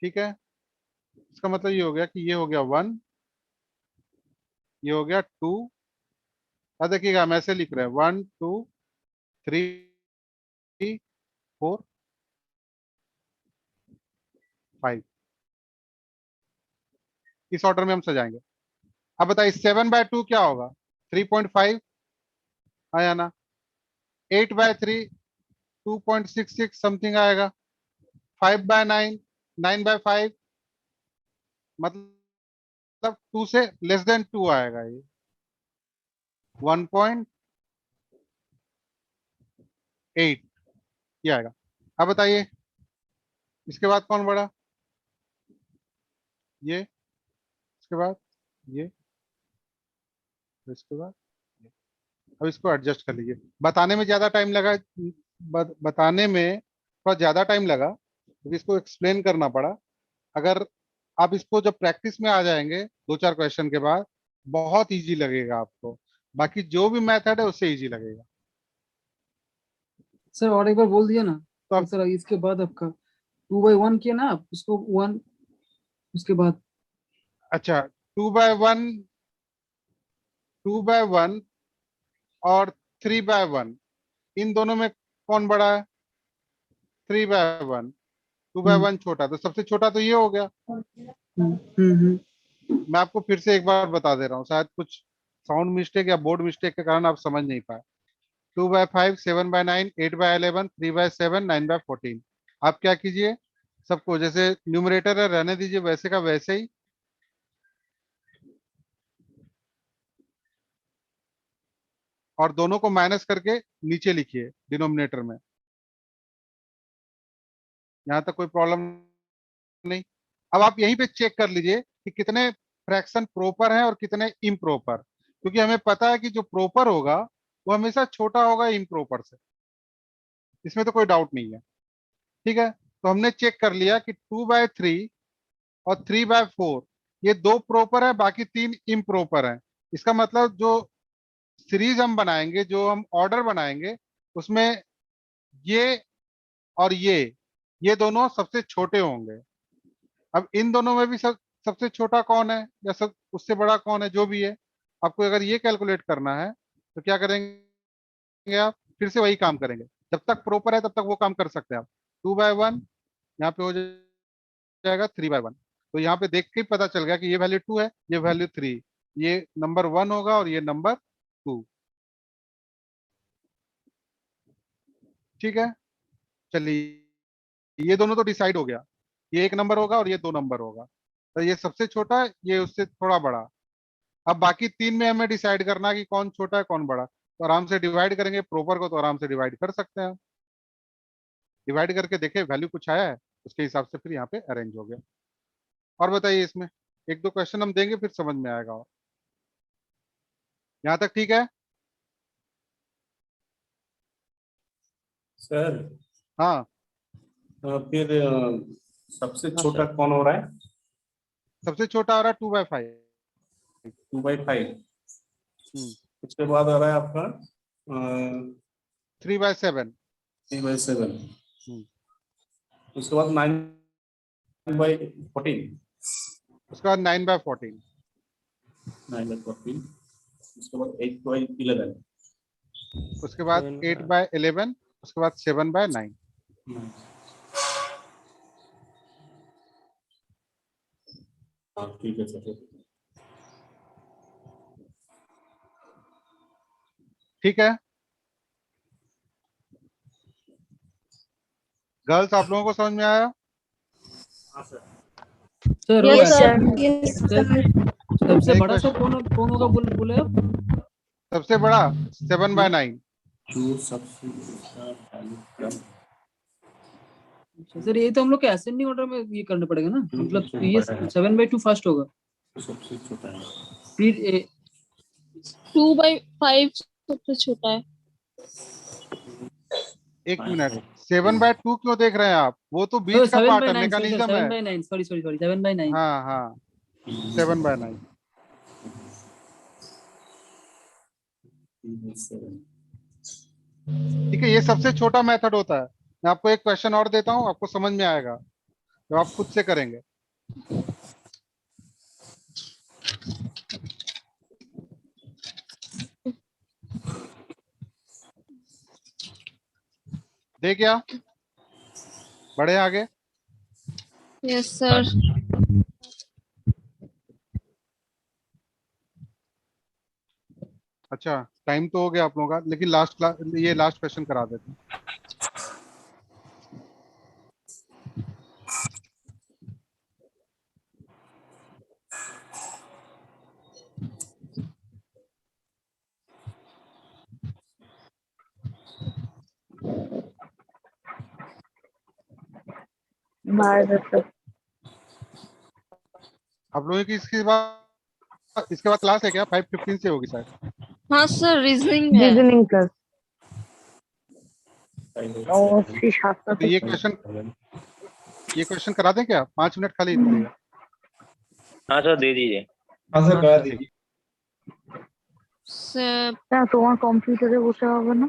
ठीक है। इसका मतलब ये हो गया कि ये हो गया 1, ये हो गया 2। अब देखिएगा हम ऐसे लिख रहे हैं 1 2 3 4 5, इस ऑर्डर में हम सजाएंगे। अब बताइए 7/2 क्या होगा? 3.5 आया ना? 8/3 2.66 समथिंग आएगा। 5/9 9/5, मतलब 2 से लेस देन 2 आएगा, ये 1.8 ये आएगा। अब बताइए इसके बाद कौन बड़ा? ये। इसके बाद ये। तो इसके बाद अब इसको एडजस्ट कर लीजिए। बताने में ज्यादा टाइम लगा, बताने में थोड़ा ज्यादा टाइम लगा क्योंकि इसको एक्सप्लेन करना पड़ा। अगर आप इसको जब प्रैक्टिस में आ जाएंगे 2-4 क्वेश्चन के बाद, बहुत इजी लगेगा आपको। बाकी जो भी मेथड है उससे इजी लगेगा। सर और एक बार बोल दिया ना। तो तो सर इसके बाद आपका 2/1 किया ना आप, उसको 1 उसके बाद। अच्छा, 2/1, 2/1 और 3/1, इन दोनों में कौन बड़ा है? 3/1। 2/1 छोटा, तो सबसे छोटा तो ये हो गया। मैं आपको फिर से एक बार बता दे रहा हूँ, शायद कुछ साउंड मिस्टेक या बोर्ड मिस्टेक के कारण आप समझ नहीं पाए। 2/5, 7/9, 8/11, 3/7, 9/14। आप क्या कीजिए, सबको जैसे न्यूमरेटर है रहने दीजिए वैसे का वैसे ही, और दोनों को माइनस करके नीचे लिखिए डिनोमिनेटर में। यहां तक कोई प्रॉब्लम नहीं। अब आप यहीं पे चेक कर लीजिए कि कितने फ्रैक्शन प्रॉपर हैं और कितने इम्प्रॉपर, क्योंकि हमें पता है कि जो प्रॉपर होगा वो हमेशा छोटा होगा इम्प्रॉपर से, इसमें तो कोई डाउट नहीं है। ठीक है, तो हमने चेक कर लिया कि 2/3 और 3/4 ये 2 प्रॉपर है, बाकी 3 इम्प्रॉपर है। इसका मतलब जो सीरीज हम बनाएंगे, जो हम ऑर्डर बनाएंगे, उसमें ये और ये दोनों सबसे छोटे होंगे। अब इन दोनों में भी सबसे छोटा कौन है या सब उससे बड़ा कौन है, जो भी है, आपको अगर ये कैलकुलेट करना है तो क्या करेंगे आप, फिर से वही काम करेंगे। जब तक प्रॉपर है तब तक वो काम कर सकते हैं आप। 2/1 यहाँ पे हो जाएगा 3/1, तो यहाँ पे देख के ही पता चल गया कि ये वैल्यू 2 है, ये वैल्यू 3, ये नंबर 1 होगा और ये नंबर 2। ठीक है, चलिए ये दोनों तो डिसाइड हो गया, ये 1 नंबर होगा और ये 2 नंबर होगा, तो ये सबसे छोटा है, ये उससे थोड़ा बड़ा। अब बाकी 3 में हमें डिसाइड करना है कि कौन छोटा है कौन बड़ा, तो आराम से डिवाइड करेंगे, प्रॉपर को तो आराम से डिवाइड कर सकते हैं। डिवाइड करके देखे वैल्यू कुछ आया है, उसके हिसाब से फिर यहाँ पे अरेंज हो गया। और बताइए, इसमें 1-2 क्वेश्चन हम देंगे फिर समझ में आएगा। और यहाँ तक ठीक है? सर हाँ, फिर सबसे छोटा कौन हो रहा है? सबसे छोटा आ रहा है 2/5। 2/5। उसके बाद आ रहा है आपका 3/7। 3/7। उसके बाद 9/14। उसके बाद 9/14। 9/14। उसके बाद 8/11। उसके बाद 8/11। उसके बाद 7/9। ठीक है सर। ठीक है गर्ल्स, आप लोगों को समझ में आया? Sir yes sir. सबसे बड़ा सर कौन होगा बोले आप? सबसे बड़ा 7/9। जो सबसे सर ये तो हम लोग के असेंडिंग ऑर्डर में ये करना पड़ेगा ना, मतलब ये 7/2 फर्स्ट होगा, सबसे छोटा है, फिर 2/5 सबसे छोटा है। 1 मिनट, 7/2 क्यों देख रहे हैं आप? वो तो बीच का पार्ट है, मैकेनिज्म है। 7/9 सॉरी 7/9। हाँ हाँ, 7/9। ठीक है, ये सबसे छोटा मेथड होता है। मैं आपको एक क्वेश्चन और देता हूँ, आपको समझ में आएगा तो आप खुद से करेंगे। दे क्या? बढ़े आगे? Yes sir. अच्छा, टाइम तो हो गया आप लोगों का, लेकिन ये लास्ट क्वेश्चन करा देते हैं। आप लोगों की इसके बाद इसके बाद क्लास है क्या? 5:15 से होगी शायद। हाँ सर रीजनिंग है। Reasoning class. और फिर 7টা तो ये क्वेश्चन करा दें क्या? 5 मिनट खाली लगेगा। हाँ सर दे दीजिए। हाँ सर करा दीजिए। सर না তোমার কম্পিউটারে বসে হবে না?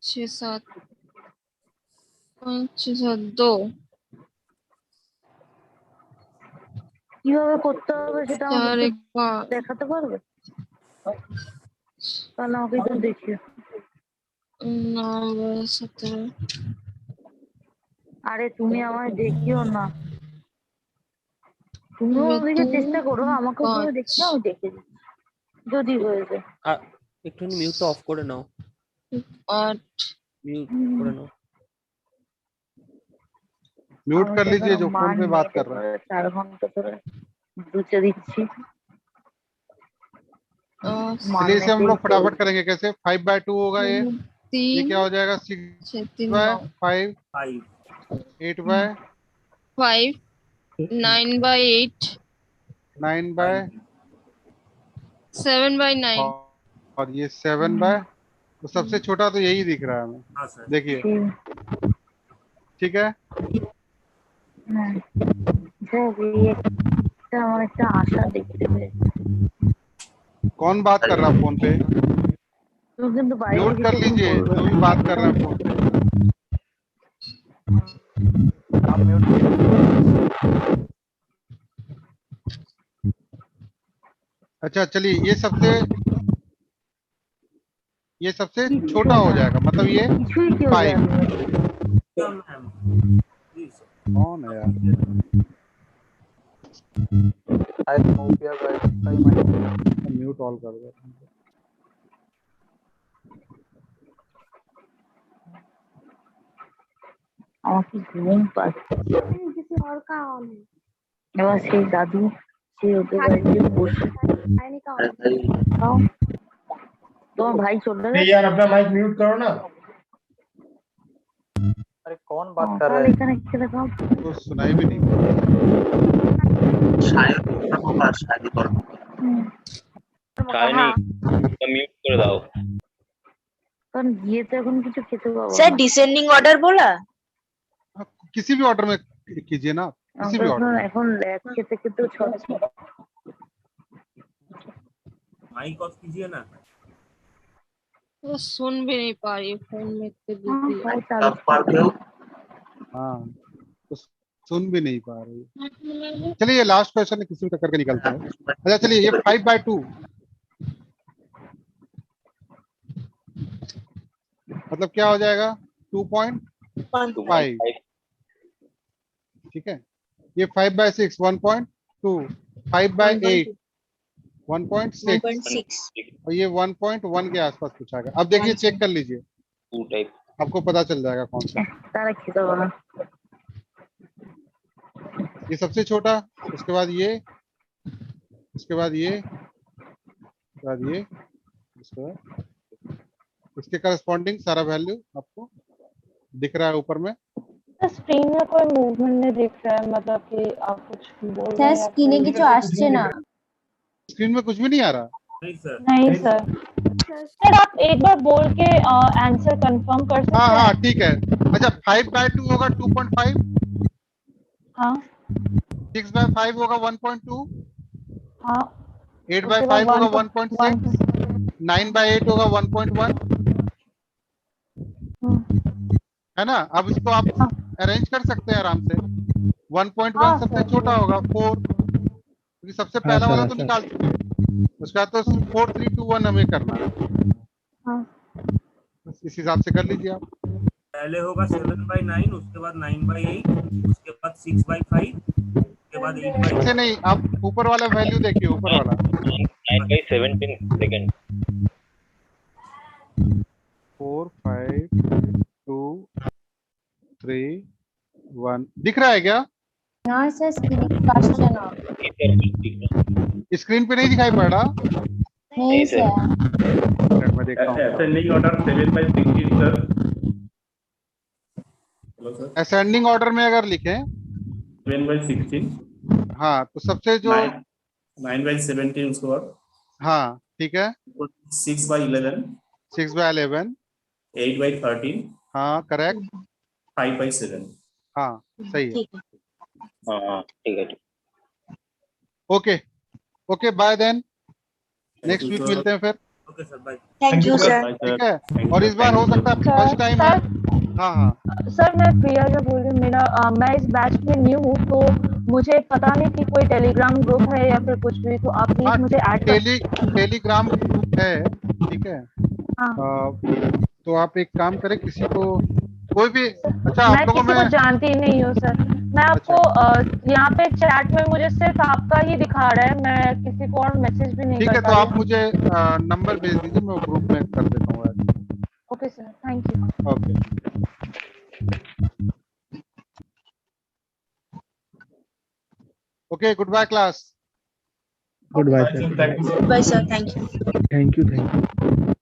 6 7 5 6 7 2 কিভাবে করতে হবে সেটা 4 আমাকে 1 5 দেখাতে পারবে? তাহলে আমাকে একটু দেখিও। 9 17 আরে তুমি আমায় দেখিও না, তুমিও ওদিকে চেষ্টা করো, আমাকে তুমি দেখতে আমি দেখে দিই যদি হয়ে যায়। একটুখানি মিউটটা অফ করে নাও। 8 মিউট করে নাও। म्यूट कर लीजिए जो फोन पे बात कर रहा है। 4 ঘন্টা ধরে দুচে দিচ্ছি। चलिए इसे हम लोग फटाफट करेंगे। कैसे? 5/2 होगा ये क्या हो जाएगा? 6/5 8/5 9/8 9/7 7/9 और ये 7/, तो सबसे छोटा तो यही दिख रहा है हमें। देखिए ठीक है। आशा देखते हुए कौन बात कर रहा है फोन पे? म्यूट कर लीजिए जो भी बात कर रहा है फोन पे। अच्छा चलिए ये सबसे छोटा हो जाएगा, मतलब ये 5। कौन है यार? म्यूट ऑल कर दो। আমাকে ঘুম পাচ্ছে। এবার সেই দাদু সে ওদের বাড়িতে বসে তোমার ভাই চলে नहीं यार अपना माइक म्यूट करो ना। अरे कौन बात कर रहा है? এখানে খেলে খাও। तो सुनाई भी नहीं। म्यूट कर दाओ। কারণ গিয়ে তো এখন কিছু খেতে পাবো স্যার ডিসেন্ডিং অর্ডার बोला? किसी भी ऑर्डर में कीजिए ना, किसी भी ऑर्डर। এখন ল্যাব খেতে খেতে ছড়ছে। माइक ऑफ कीजिए ना। वो सुन भी नहीं पा रही फोन में इतने बिजी है। हाँ तो सुन भी नहीं पा रही। चलिए ये लास्ट क्वेश्चन है, किसी का करके निकलता है। अच्छा चलिए ये 5/2 मतलब क्या हो जाएगा? 2.5। ठीक है। ये 5/6 1.2 5/8 1.6 और ये 1.1 के आसपास कुछ आएगा। अब देखिए चेक कर लीजिए, आपको पता चल जाएगा कौन सा। ये सबसे छोटा, उसके बाद ये, उसके बाद ये, उसके बाद ये, उसके बाद इसके करस्पॉन्डिंग सारा वैल्यू आपको दिख रहा है ऊपर में। स्क्रीन में कोई मूवमेंट नहीं दिख रहा है, मतलब कि आप कुछ बोल रहे हैं। স্ক্রিনে কিছু আসছে না। स्क्रीन में कुछ भी नहीं आ रहा। नहीं सर। सर आप एक बार बोल के आंसर कंफर्म कर सकते हैं? हाँ हाँ ठीक है। अच्छा 5/2 होगा 2.5। हाँ। 6/5 होगा 1.2। हाँ। 8/5 होगा 1.6। 9/8 होगा 1.1। है ना? अब इसको आप अरेंज कर सकते हैं आराम से। 1.1 सबसे छोटा होगा 4, क्योंकि सबसे पहला वाला तो निकाल चुके हैं। उसके बाद तो 4 3 2 1 हमें करना है। बस इस हिसाब से कर लीजिए आप। पहले होगा 7/9, उसके बाद 9/8, उसके बाद 6/5, उसके बाद 8/8। ऐसे नहीं, आप ऊपर वाला वैल्यू देखिए, ऊपर वाला 9/17 सेकंड। 4 5 2 3 1 दिख रहा है क्या? हाँ सर स्क्रीन पे আসছে না। स्क्रीन पे नहीं दिखाई पड़ रहा? नहीं सर। मैं देखता हूँ। Ascending order 7/16 sir. Ascending order में अगर लिखें 7/16। हाँ तो सबसे जो 9/17 उसके बाद हाँ ठीक है, 6/11, 6/11, 8/13, हाँ करेक्ट, 5/7। हाँ सही है। हाँ ठीक है। Okay okay, bye then, next week मिलते हैं फिर। Okay sir, bye. Thank you sir. ठीक है, और इस बार हो सकता है फर्स्ट टाइम है। हाँ हाँ सर मैं प्रिया जो बोल रही हूँ, मेरा मैं इस बैच में न्यू हूँ, तो मुझे पता नहीं कि कोई टेलीग्राम ग्रुप है या फिर कुछ भी, तो आप प्लीज मुझे ऐड कर। टेलीग्राम ग्रुप है, ठीक है। हाँ। तो आप एक काम करें, किसी को कोई भी, अच्छा मैं आप लोगों किसी में को जानती ही नहीं हूँ सर। मैं आपको यहाँ पे चैट में मुझे सिर्फ आपका ही दिखा रहा है, मैं किसी को और मैसेज भी नहीं ठीक कर है, पा तो रही आप हूँ। मुझे नंबर भेज दीजिए, मैं ग्रुप में कर देता हूँ add. Okay sir, thank you. Okay okay, good bye class. Goodbye, Bye, sir. sir. Thank you, sir. Bye sir, thank you. Thank you. Thank you.